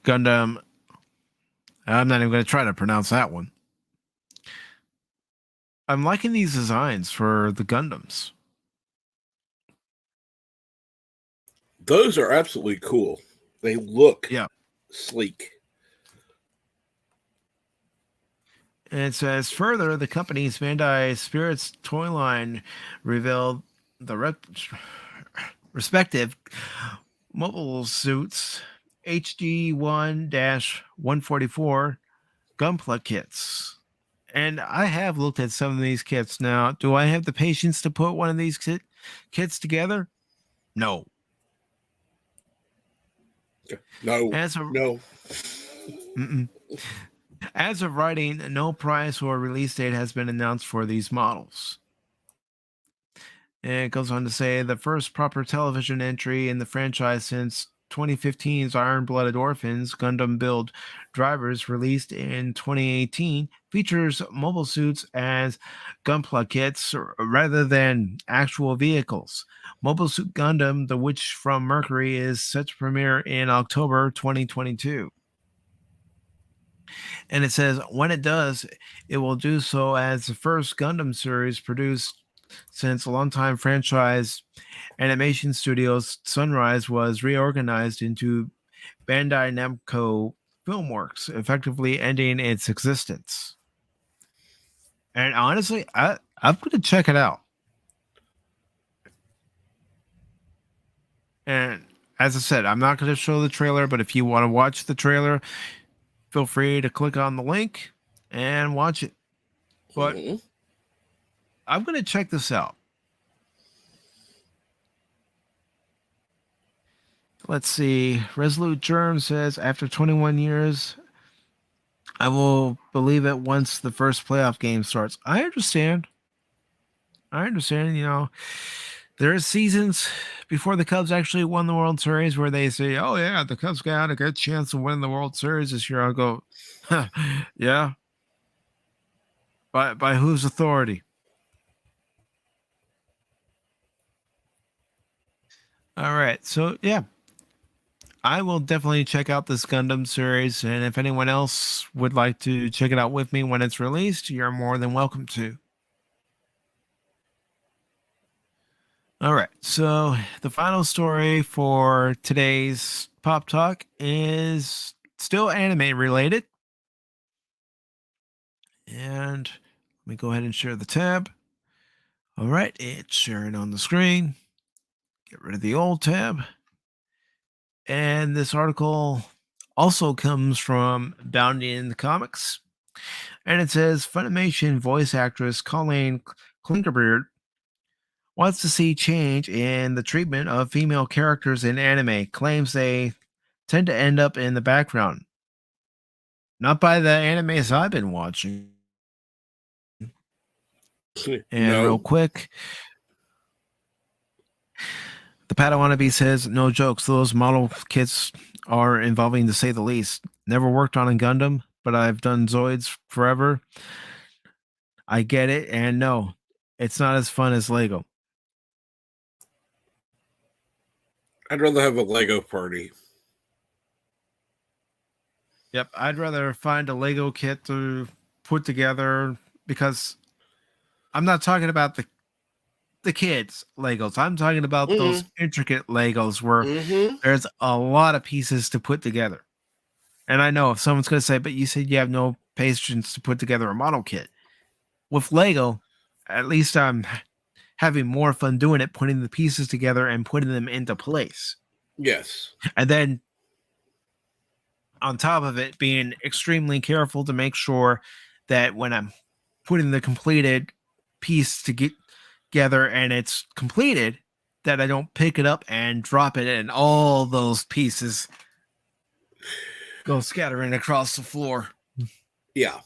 [SPEAKER 1] Gundam, I'm not even going to try to pronounce that one. I'm liking these designs for the Gundams.
[SPEAKER 10] Those are absolutely cool. They look sleek.
[SPEAKER 1] And it says further, the company's Bandai Spirits toy line revealed the respective mobile suits HD1-144 Gunpla kits. And I have looked at some of these kits now. Do I have the patience to put one of these kits together? No.
[SPEAKER 10] No.
[SPEAKER 1] No. As of writing, no price or release date has been announced for these models. And it goes on to say the first proper television entry in the franchise since 2015's Iron-Blooded Orphans Gundam Build Drivers, released in 2018, features mobile suits as Gunpla kits rather than actual vehicles. Mobile Suit Gundam, The Witch from Mercury, is set to premiere in October 2022. And it says when it does, it will do so as the first Gundam series produced since a longtime franchise animation studios Sunrise was reorganized into Bandai Namco Filmworks, effectively ending its existence. And honestly, I'm going to check it out. And as I said, I'm not going to show the trailer, but if you want to watch the trailer, feel free to click on the link and watch it. But I'm going to check this out. Let's see. Resolute Germ says, after 21 years, I will believe it once the first playoff game starts. I understand. You know, there are seasons before the Cubs actually won the World Series where they say, oh, yeah, the Cubs got a good chance of winning the World Series this year. I'll go, yeah. By whose authority? All right. So, yeah. I will definitely check out this Gundam series, and if anyone else would like to check it out with me when it's released, you're more than welcome to. All right, so the final story for today's Pop Talk is still anime related. And let me go ahead and share the tab. All right, it's sharing on the screen. Get rid of the old tab. And this article also comes from Bounding in the Comics. And it says Funimation voice actress Colleen Klinkerbeard wants to see change in the treatment of female characters in anime, claims they tend to end up in the background. Not by the animes I've been watching. And real quick, the Padawannabe says, no jokes, those model kits are involving to say the least. Never worked on a Gundam, but I've done Zoids forever. I get it, and no, it's not as fun as Lego.
[SPEAKER 10] I'd rather have a Lego party.
[SPEAKER 1] Yep, I'd rather find a Lego kit to put together, because I'm not talking about the kids Legos. I'm talking about those intricate Legos where there's a lot of pieces to put together. And I know if someone's going to say, but you said you have no patience to put together a model kit. With Lego, at least I'm having more fun doing it, putting the pieces together and putting them into place.
[SPEAKER 10] Yes.
[SPEAKER 1] And then on top of it, being extremely careful to make sure that when I'm putting the completed piece together and it's completed, that I don't pick it up and drop it and all those pieces go scattering across the floor.
[SPEAKER 10] Yeah.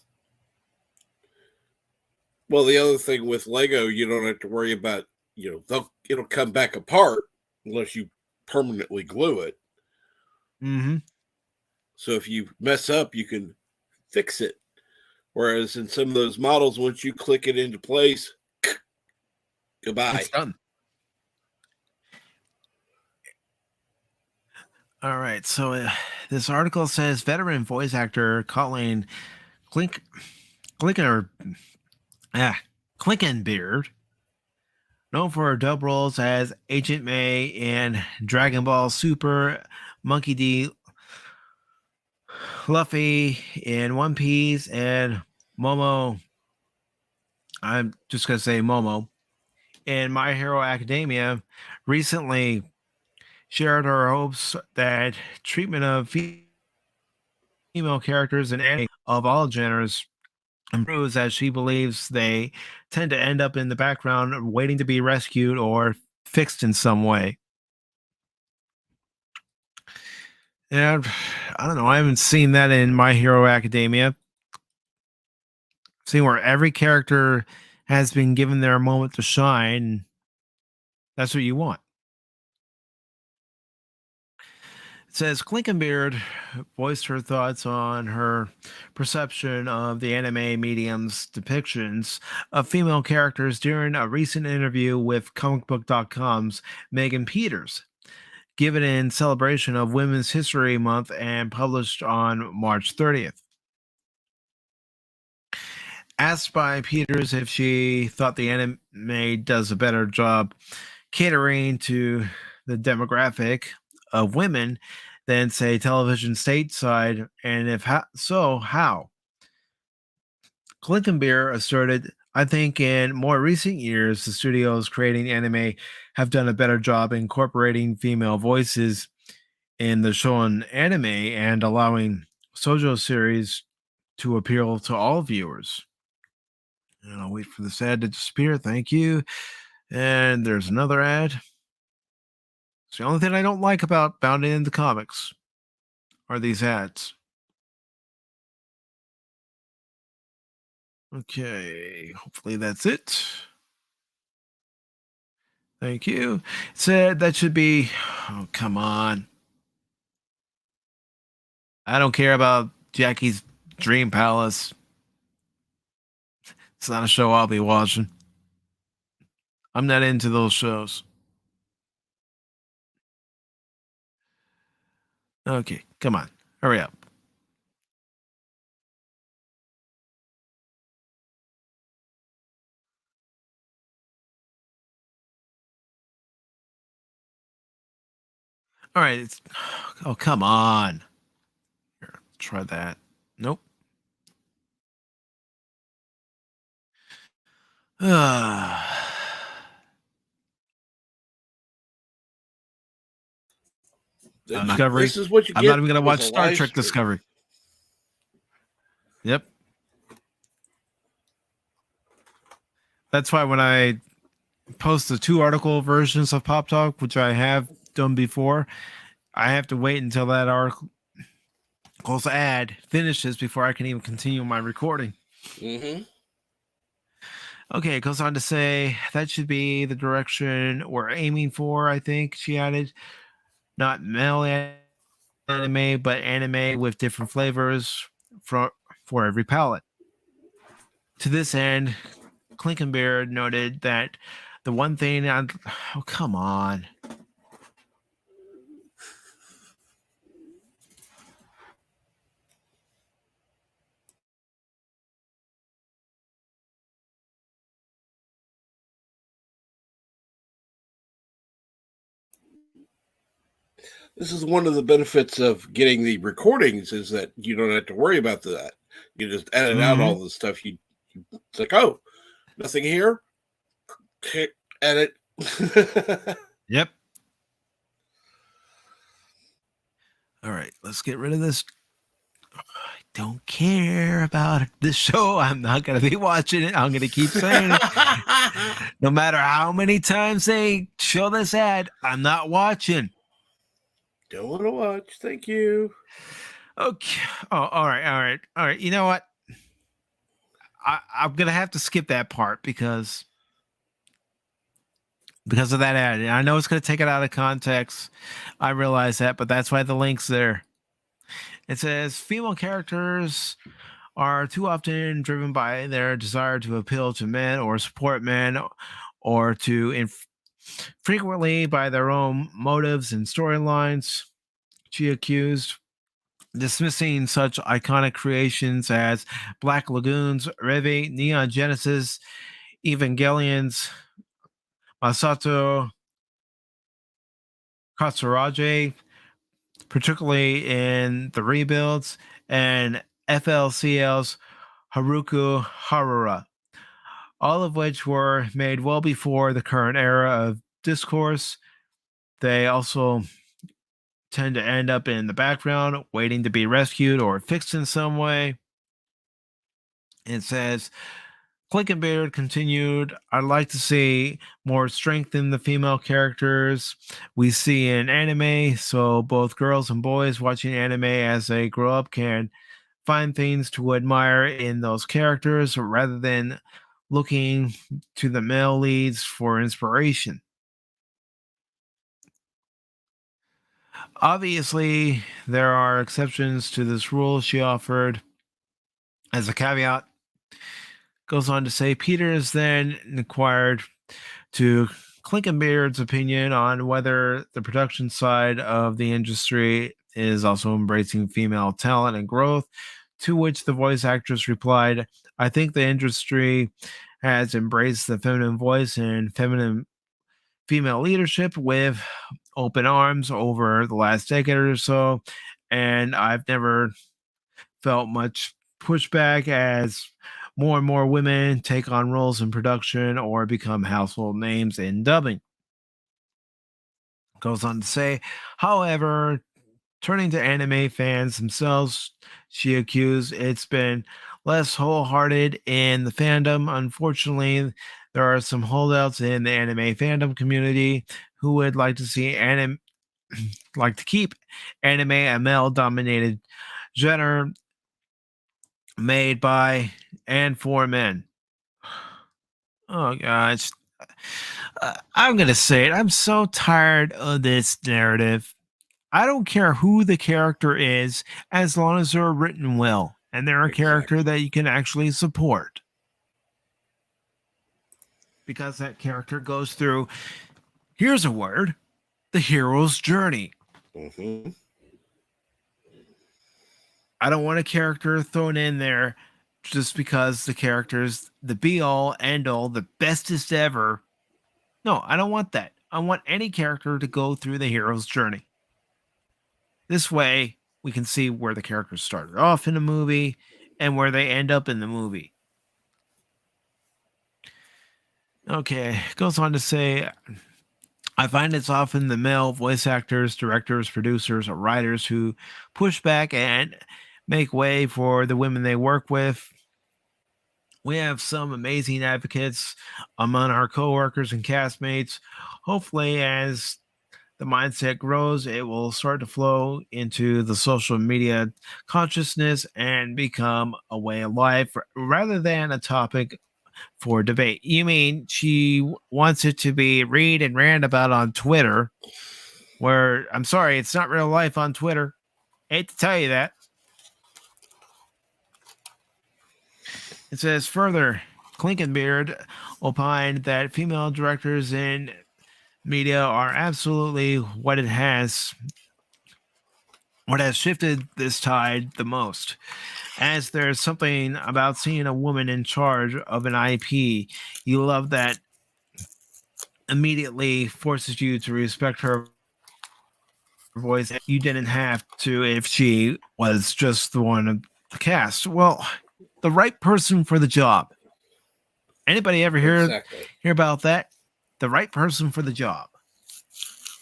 [SPEAKER 10] Well, the other thing with Lego, you don't have to worry about it'll come back apart unless you permanently glue it.
[SPEAKER 1] Mm-hmm.
[SPEAKER 10] So if you mess up, you can fix it. Whereas in some of those models, once you click it into place, goodbye.
[SPEAKER 1] It's done. All right. So this article says veteran voice actor Colleen Clinkenbeard, known for her dub roles as Agent May in Dragon Ball Super, Monkey D. Luffy in One Piece, and Momo. I'm just going to say Momo in My Hero Academia, recently shared her hopes that treatment of female characters in anime of all genres improves, as she believes they tend to end up in the background waiting to be rescued or fixed in some way. And I don't know, I haven't seen that in My Hero Academia. Seeing where every character has been given their moment to shine. That's what you want. It says Clinkenbeard voiced her thoughts on her perception of the anime medium's depictions of female characters during a recent interview with comicbook.com's Megan Peters, given in celebration of Women's History Month and published on March 30th. Asked by Peters if she thought the anime does a better job catering to the demographic of women than, say, television stateside, and if so, how? Clinkenbeard asserted, I think in more recent years, the studios creating anime have done a better job incorporating female voices in the shonen anime and allowing shoujo series to appeal to all viewers. And I'll wait for this ad to disappear. Thank you. And there's another ad. It's the only thing I don't like about Bound into Comics are these ads. Okay, hopefully that's it. Thank you. It said that should be. Oh, come on. I don't care about Jackie's Dream Palace. It's not a show I'll be watching. I'm not into those shows. Okay, come on. Hurry up. All right. Oh, come on. Here, try that. Nope. Discovery.
[SPEAKER 10] This is what you get.
[SPEAKER 1] I'm not even going to watch
[SPEAKER 10] with a
[SPEAKER 1] Star
[SPEAKER 10] live
[SPEAKER 1] Trek
[SPEAKER 10] stream.
[SPEAKER 1] Discovery. Yep. That's why when I post the 2 article versions of Pop Talk, which I have done before, I have to wait until that article's ad finishes before I can even continue my recording.
[SPEAKER 10] Mm-hmm.
[SPEAKER 1] Okay, it goes on to say that should be the direction we're aiming for, I think, she added. Not male anime, but anime with different flavors for every palette. To this end, Clinkenbeard noted that the one thing oh, come on.
[SPEAKER 10] This is one of the benefits of getting the recordings is that you don't have to worry about that. You just edit out all the stuff. It's like, oh, nothing here. Edit.
[SPEAKER 1] Yep. All right, let's get rid of this. I don't care about this show. I'm not going to be watching it. I'm going to keep saying it. No matter how many times they show this ad, I'm not watching.
[SPEAKER 10] Don't want to watch. Thank you.
[SPEAKER 1] Okay. Oh, all right. You know what? I'm going to have to skip that part because because of that ad. And I know it's going to take it out of context. I realize that, but that's why the link's there. It says female characters are too often driven by their desire to appeal to men or support men, or to frequently by their own motives and storylines. She accused, dismissing such iconic creations as Black Lagoons, Revi, Neon Genesis, Evangelions, Masato Katsurage, particularly in the rebuilds, and FLCL's Haruku Harura, all of which were made well before the current era of discourse. They also tend to end up in the background, waiting to be rescued or fixed in some way. It says, Clinkenbeard continued, I'd like to see more strength in the female characters we see in anime, so both girls and boys watching anime as they grow up can find things to admire in those characters rather than looking to the male leads for inspiration. Obviously, there are exceptions to this rule, she offered as a caveat. Goes on to say, Peters then inquired to Clinkenbeard's opinion on whether the production side of the industry is also embracing female talent and growth, to which the voice actress replied, I think the industry has embraced the feminine voice and feminine female leadership with open arms over the last decade or so, and I've never felt much pushback as more and more women take on roles in production or become household names in dubbing. Goes on to say, however, turning to anime fans themselves, she accused, it's been less wholehearted in the fandom. Unfortunately, there are some holdouts in the anime fandom community who would like to see like to keep anime a male-dominated genre made by and for men. Oh gosh. I'm going to say it. I'm so tired of this narrative. I don't care who the character is as long as they're written well and they're a character that you can actually support. Because that character goes through, here's a word, the hero's journey.
[SPEAKER 10] Mm-hmm.
[SPEAKER 1] I don't want a character thrown in there just because the character's the be-all, end-all, the bestest ever. No, I don't want that. I want any character to go through the hero's journey. This way, we can see where the character started off in the movie and where they end up in the movie. Okay, goes on to say, I find it's often the male voice actors, directors, producers, or writers who push back and make way for the women they work with. We have some amazing advocates among our coworkers and castmates. Hopefully, as the mindset grows, it will start to flow into the social media consciousness and become a way of life rather than a topic for debate. You mean she wants it to be read and rant about on Twitter, where, I'm sorry, it's not real life on Twitter. Hate to tell you that. It says further, Clinkenbeard opined that female directors in media are absolutely what has shifted this tide the most, as there's something about seeing a woman in charge of an IP you love that immediately forces you to respect her voice. You didn't have to if she was just the one of the cast. Well, the right person for the job. Anybody ever hear about that? The right person for the job.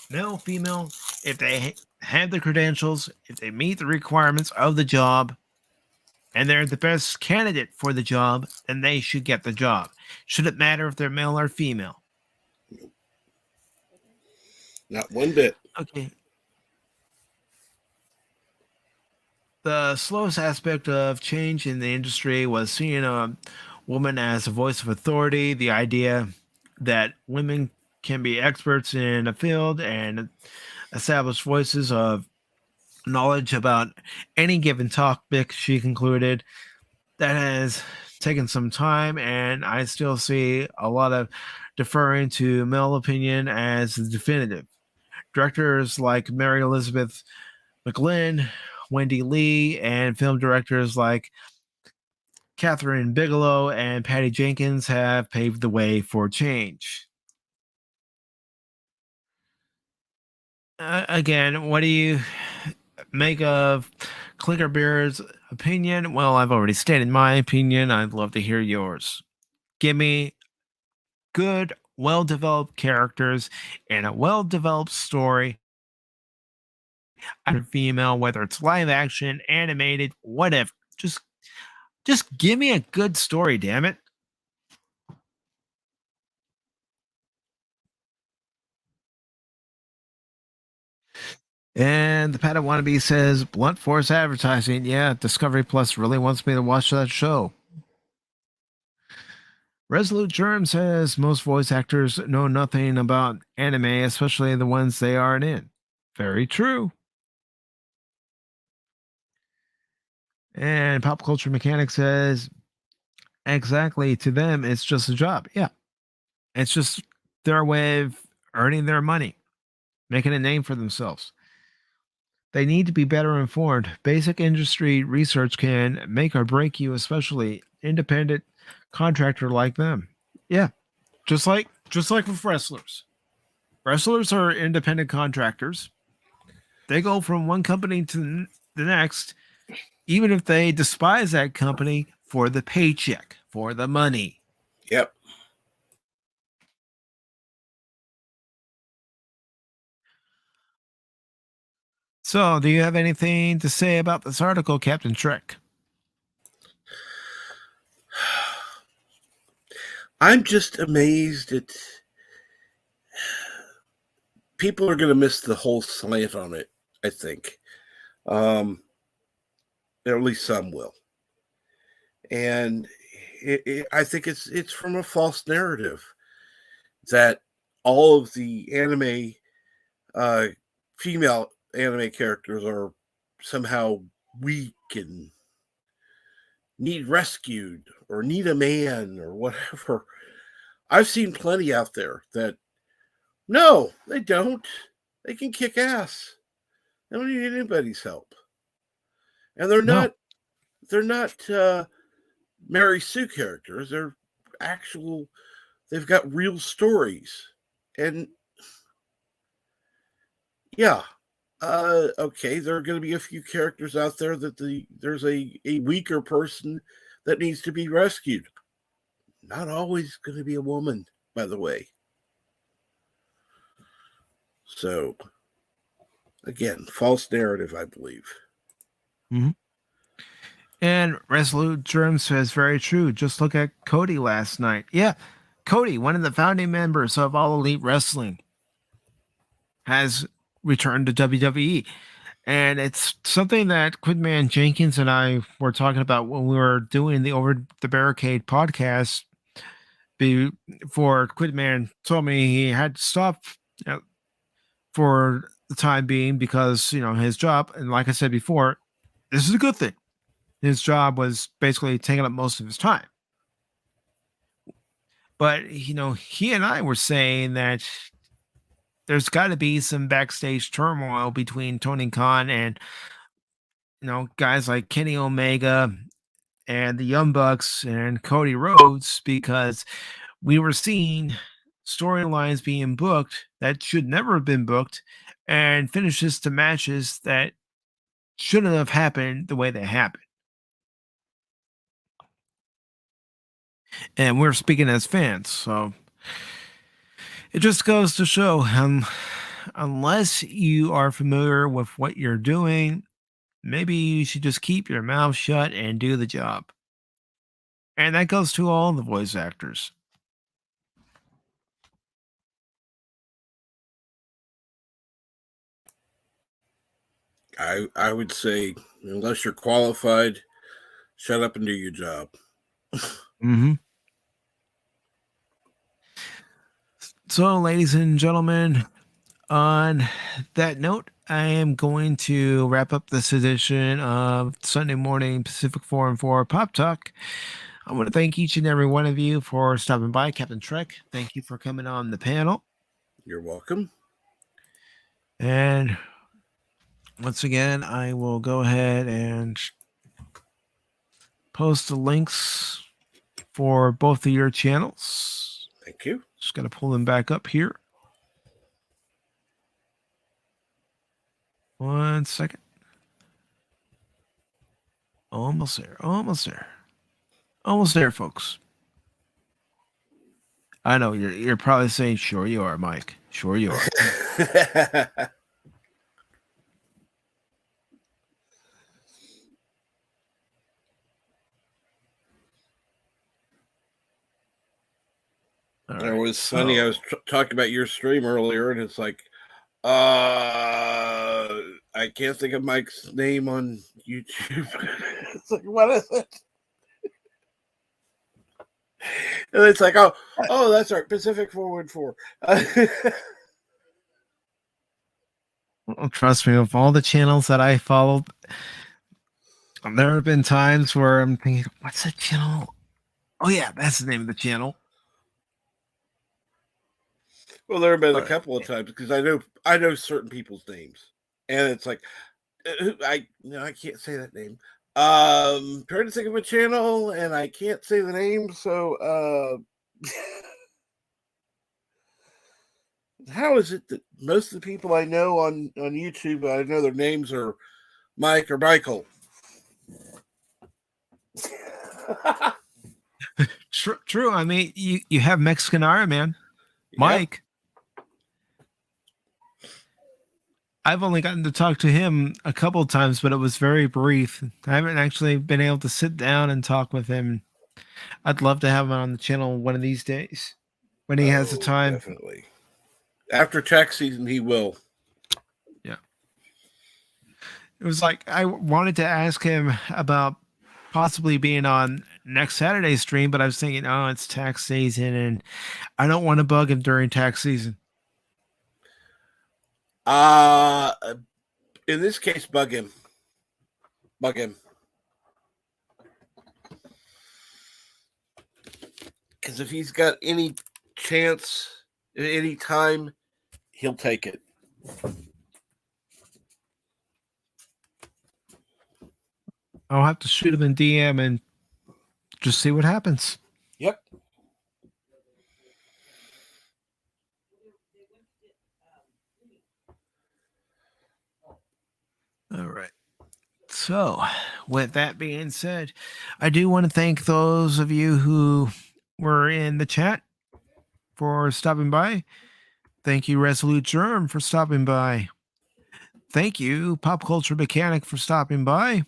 [SPEAKER 1] Male, female, if they have the credentials, if they meet the requirements of the job, and they're the best candidate for the job, then they should get the job. Should it matter if they're male or female?
[SPEAKER 10] Not one bit.
[SPEAKER 1] Okay. The slowest aspect of change in the industry was seeing a woman as a voice of authority. The idea that women can be experts in a field and established voices of knowledge about any given topic, she concluded. That has taken some time, and I still see a lot of deferring to male opinion as the definitive. Directors like Mary Elizabeth McGlynn, Wendy Lee, and film directors like Catherine Bigelow and Patty Jenkins have paved the way for change. Again, what do you make of Clinker Beer's opinion? Well, I've already stated my opinion. I'd love to hear yours. Give me good, well-developed characters and a well-developed story. Either female, whether it's live action, animated, whatever. Just give me a good story, damn it. And the Pata Wannabe says, blunt force advertising. Yeah, Discovery Plus really wants me to watch that show. Resolute Germ says, most voice actors know nothing about anime, especially the ones they aren't in. Very true. And Pop Culture Mechanic says, exactly, to them, it's just a job. Yeah. It's just their way of earning their money, making a name for themselves. They need to be better informed. Basic industry research can make or break you, especially independent contractor like them. Yeah. Just like with wrestlers. Wrestlers are independent contractors. They go from one company to the next, even if they despise that company for the paycheck, for the money.
[SPEAKER 10] Yep.
[SPEAKER 1] So, do you have anything to say about this article, Captain Trek?
[SPEAKER 10] I'm just amazed at people are going to miss the whole slant on it, I think. Or at least some will. And I think it's from a false narrative that all of the anime, female anime characters are somehow weak and need rescued or need a man or whatever. I've seen plenty out there that no, they don't. They can kick ass. They don't need anybody's help. And they're not Mary Sue characters. They're actual, they've got real stories. And yeah, okay, there are going to be a few characters out there that there's a weaker person that needs to be rescued. Not always going to be a woman, by the way. So, again, false narrative, I believe.
[SPEAKER 1] Mm-hmm. And Resolute Germ says, very true. Just look at Cody last night. Yeah, Cody, one of the founding members of All Elite Wrestling, has returned to WWE. And it's something that Quidman Jenkins and I were talking about when we were doing the Over the Barricade podcast. Before Quidman told me he had to stop for the time being because, his job, and like I said before, this is a good thing. His job was basically taking up most of his time. But, he and I were saying that there's got to be some backstage turmoil between Tony Khan and, guys like Kenny Omega and the Young Bucks and Cody Rhodes, because we were seeing storylines being booked that should never have been booked and finishes to matches that shouldn't have happened the way they happened. And we're speaking as fans, so it just goes to show, unless you are familiar with what you're doing, maybe you should just keep your mouth shut and do the job. And that goes to all the voice actors.
[SPEAKER 10] I would say, unless you're qualified, shut up and do your job.
[SPEAKER 1] Mm-hmm. So, ladies and gentlemen, on that note, I am going to wrap up this edition of Sunday Morning Pacific 414 Pop Talk. I want to thank each and every one of you for stopping by. Captain Trek, thank you for coming on the panel.
[SPEAKER 10] You're welcome.
[SPEAKER 1] And once again, I will go ahead and post the links for both of your channels.
[SPEAKER 10] Thank you.
[SPEAKER 1] Just got to pull them back up here. 1 second. Almost there. Almost there. Almost there, folks. I know you're probably saying, "Sure you are, Mike. Sure you are."
[SPEAKER 10] It was funny. I was talking about your stream earlier, and it's like, I can't think of Mike's name on YouTube. It's like, what is it? And it's like, oh, that's our PACIFIC414.
[SPEAKER 1] Well, trust me, of all the channels that I followed, there have been times where I'm thinking, "What's that channel? Oh yeah, that's the name of the channel."
[SPEAKER 10] Well, there have been a couple of times because I know certain people's names, and it's like, I can't say that name. Trying to think of a channel, and I can't say the name. So, how is it that most of the people I know on YouTube, I know their names are Mike or Michael?
[SPEAKER 1] True. I mean, you have Mexican Iron Man, Mike. Yep. I've only gotten to talk to him a couple of times, but it was very brief. I haven't actually been able to sit down and talk with him. I'd love to have him on the channel one of these days when he has the time.
[SPEAKER 10] Definitely. After tax season, he will.
[SPEAKER 1] Yeah. It was like I wanted to ask him about possibly being on next Saturday's stream, but I was thinking, oh, it's tax season, and I don't want to bug him during tax season.
[SPEAKER 10] In this case, bug him. Because if he's got any chance at any time, he'll take it.
[SPEAKER 1] I'll have to shoot him in DM and just see what happens.
[SPEAKER 10] Yep.
[SPEAKER 1] All right. So, with that being said, I do want to thank those of you who were in the chat for stopping by. Thank you, Resolute Germ, for stopping by. Thank you, Pop Culture Mechanic, for stopping by.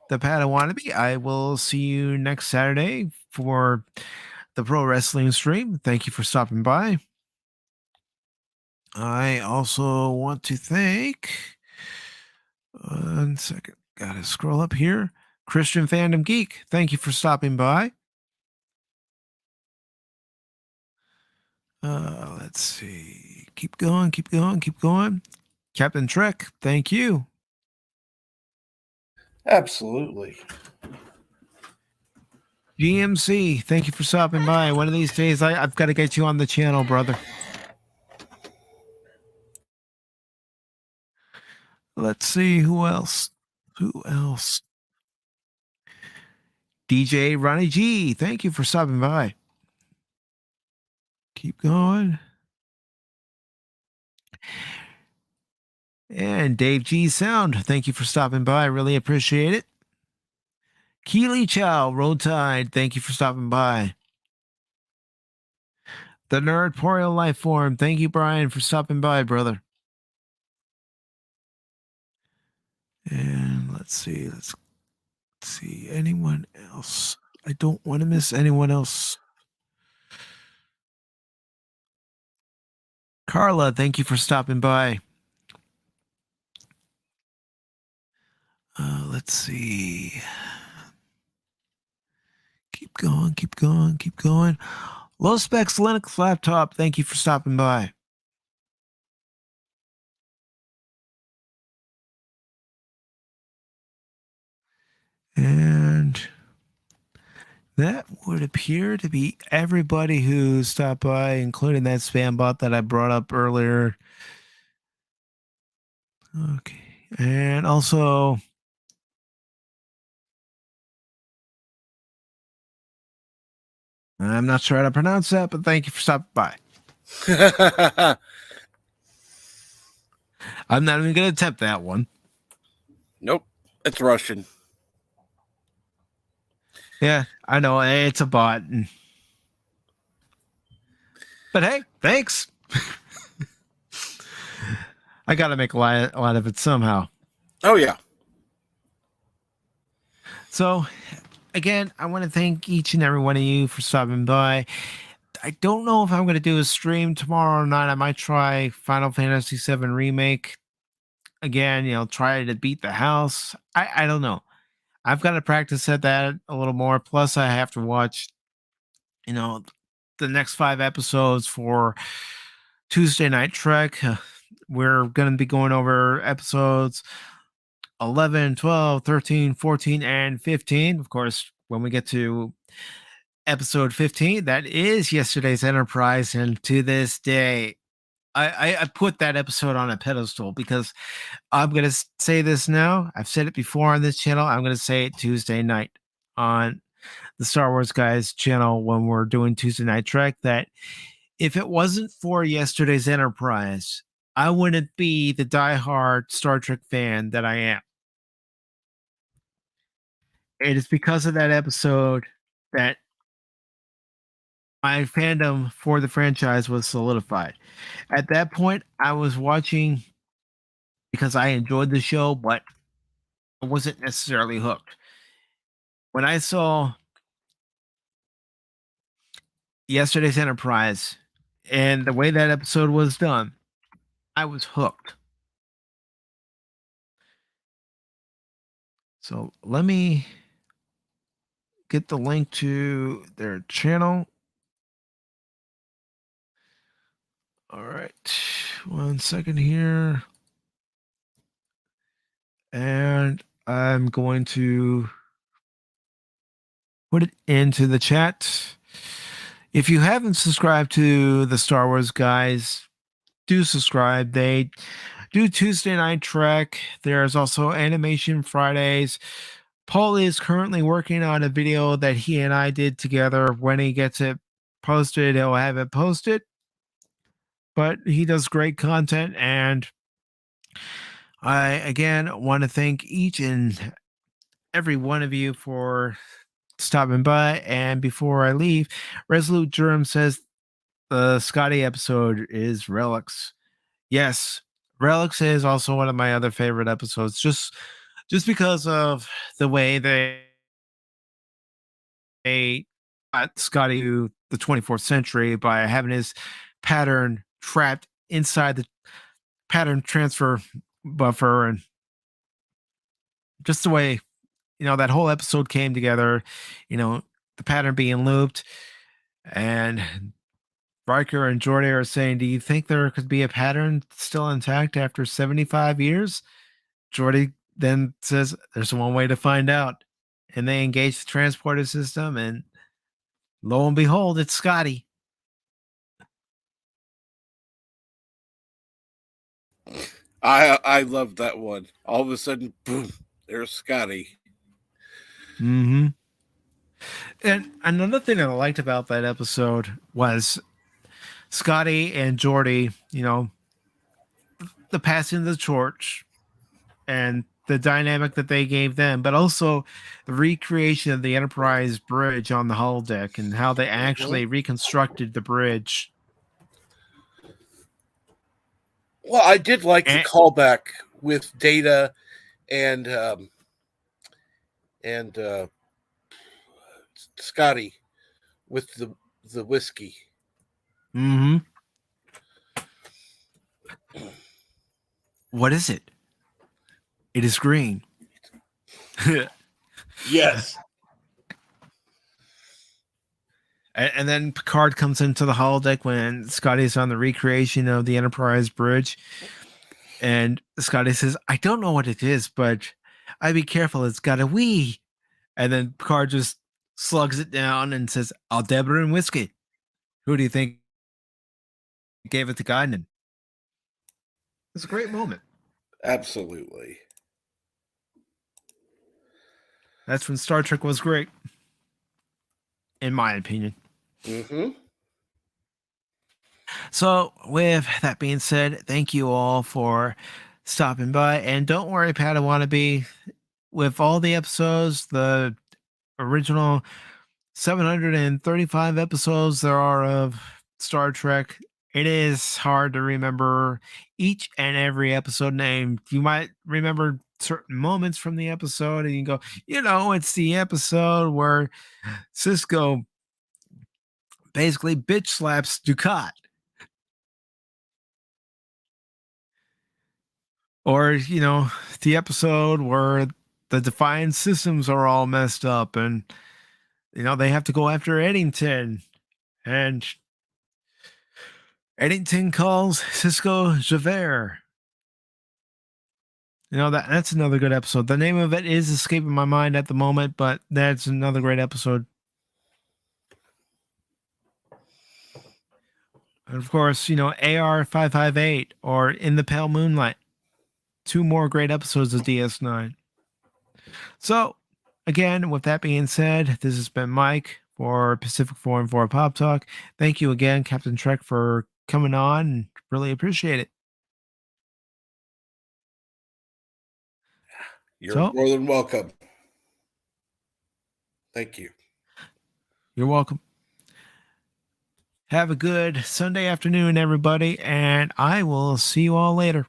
[SPEAKER 1] The Padawannabe, I will see you next Saturday for the pro wrestling stream. Thank you for stopping by. I also want to thank... 1 second. Gotta scroll up here. Christian Fandom Geek, thank you for stopping by. Let's see. Keep going. Captain Trek, thank you.
[SPEAKER 10] Absolutely.
[SPEAKER 1] GMC, thank you for stopping by. One of these days, I've got to get you on the channel, brother. Let's see, who else? DJ Ronnie G, thank you for stopping by. Keep going. And Dave G Sound, thank you for stopping by. I really appreciate it. Keely Chow, Road Tide, thank you for stopping by. The Nerdporial Lifeform, thank you, Brian, for stopping by, brother. And let's see, anyone else? I don't want to miss anyone else. Carla, thank you for stopping by. Let's see. Keep going. Low Specs Linux Laptop, thank you for stopping by. And that would appear to be everybody who stopped by, including that spam bot that I brought up earlier. Okay. And also, I'm not sure how to pronounce that, but thank you for stopping by. I'm not even going to attempt that one.
[SPEAKER 10] Nope. It's Russian.
[SPEAKER 1] Yeah, I know. It's a bot. But hey, thanks. I got to make a lot of it somehow.
[SPEAKER 10] Oh, yeah.
[SPEAKER 1] So, again, I want to thank each and every one of you for stopping by. I don't know if I'm going to do a stream tomorrow night. I might try Final Fantasy VII Remake. Again, try to beat the house. I don't know. I've got to practice at that a little more. Plus, I have to watch, the next 5 episodes for Tuesday Night Trek. We're going to be going over episodes 11, 12, 13, 14, and 15. Of course, when we get to episode 15, that is yesterday's Enterprise. And to this day, I put that episode on a pedestal because I'm going to say this now. I've said it before on this channel. I'm going to say it Tuesday night on the Star Wars Guys channel when we're doing Tuesday Night Trek, that if it wasn't for yesterday's Enterprise, I wouldn't be the diehard Star Trek fan that I am. It is because of that episode that my fandom for the franchise was solidified. At that point, I was watching because I enjoyed the show, but I wasn't necessarily hooked. When I saw yesterday's Enterprise and the way that episode was done, I was hooked. So let me get the link to their channel. All right, 1 second here. And I'm going to put it into the chat. If you haven't subscribed to the Star Wars Guys, do subscribe. They do Tuesday Night Trek. There's also Animation Fridays. Paul is currently working on a video that he and I did together. When he gets it posted, he'll have it posted. But he does great content, and I, again, want to thank each and every one of you for stopping by. And before I leave, Resolute Germ says the Scotty episode is Relics. Yes, Relics is also one of my other favorite episodes, just because of the way they got Scotty to the 24th century by having his pattern trapped inside the pattern transfer buffer, and just the way that whole episode came together, the pattern being looped. And Riker and Geordi are saying, do you think there could be a pattern still intact after 75 years? Geordi then says, there's one way to find out. And they engage the transporter system, and lo and behold, it's Scotty.
[SPEAKER 10] I love that one. All of a sudden, boom, there's Scotty.
[SPEAKER 1] Mm-hmm. And another thing that I liked about that episode was Scotty and Geordi, the passing of the torch and the dynamic that they gave them, but also the recreation of the Enterprise bridge on the holodeck and how they actually reconstructed the bridge.
[SPEAKER 10] Well, I did like the callback with Data and Scotty with the whiskey.
[SPEAKER 1] Mm-hmm. What is it? It is green.
[SPEAKER 10] Yes.
[SPEAKER 1] And then Picard comes into the holodeck when Scotty's on the recreation of the Enterprise bridge. And Scotty says, I don't know what it is, but I'd be careful. It's got a wee. And then Picard just slugs it down and says, Aldebaran whiskey. Who do you think gave it to Guinan? It's a great moment.
[SPEAKER 10] Absolutely.
[SPEAKER 1] That's when Star Trek was great, in my opinion.
[SPEAKER 10] Mm-hmm.
[SPEAKER 1] So, with that being said, thank you all for stopping by. And don't worry, Padawannabe, with all the episodes, the original 735 episodes there are of Star Trek, it is hard to remember each and every episode name. You might remember certain moments from the episode, and you go, it's the episode where Cisco basically bitch slaps Ducat. Or, the episode where the Defiant systems are all messed up and, they have to go after Eddington. And Eddington calls Cisco Javert. That's another good episode. The name of it is escaping my mind at the moment, but that's another great episode. And of course, AR 558 or In the Pale Moonlight. 2 more great episodes of DS9. So, again, with that being said, this has been Mike for PACIFIC414 Pop Talk. Thank you again, Captain Trek, for coming on. Really appreciate it.
[SPEAKER 10] You're more than welcome. Thank you.
[SPEAKER 1] You're welcome. Have a good Sunday afternoon, everybody, and I will see you all later.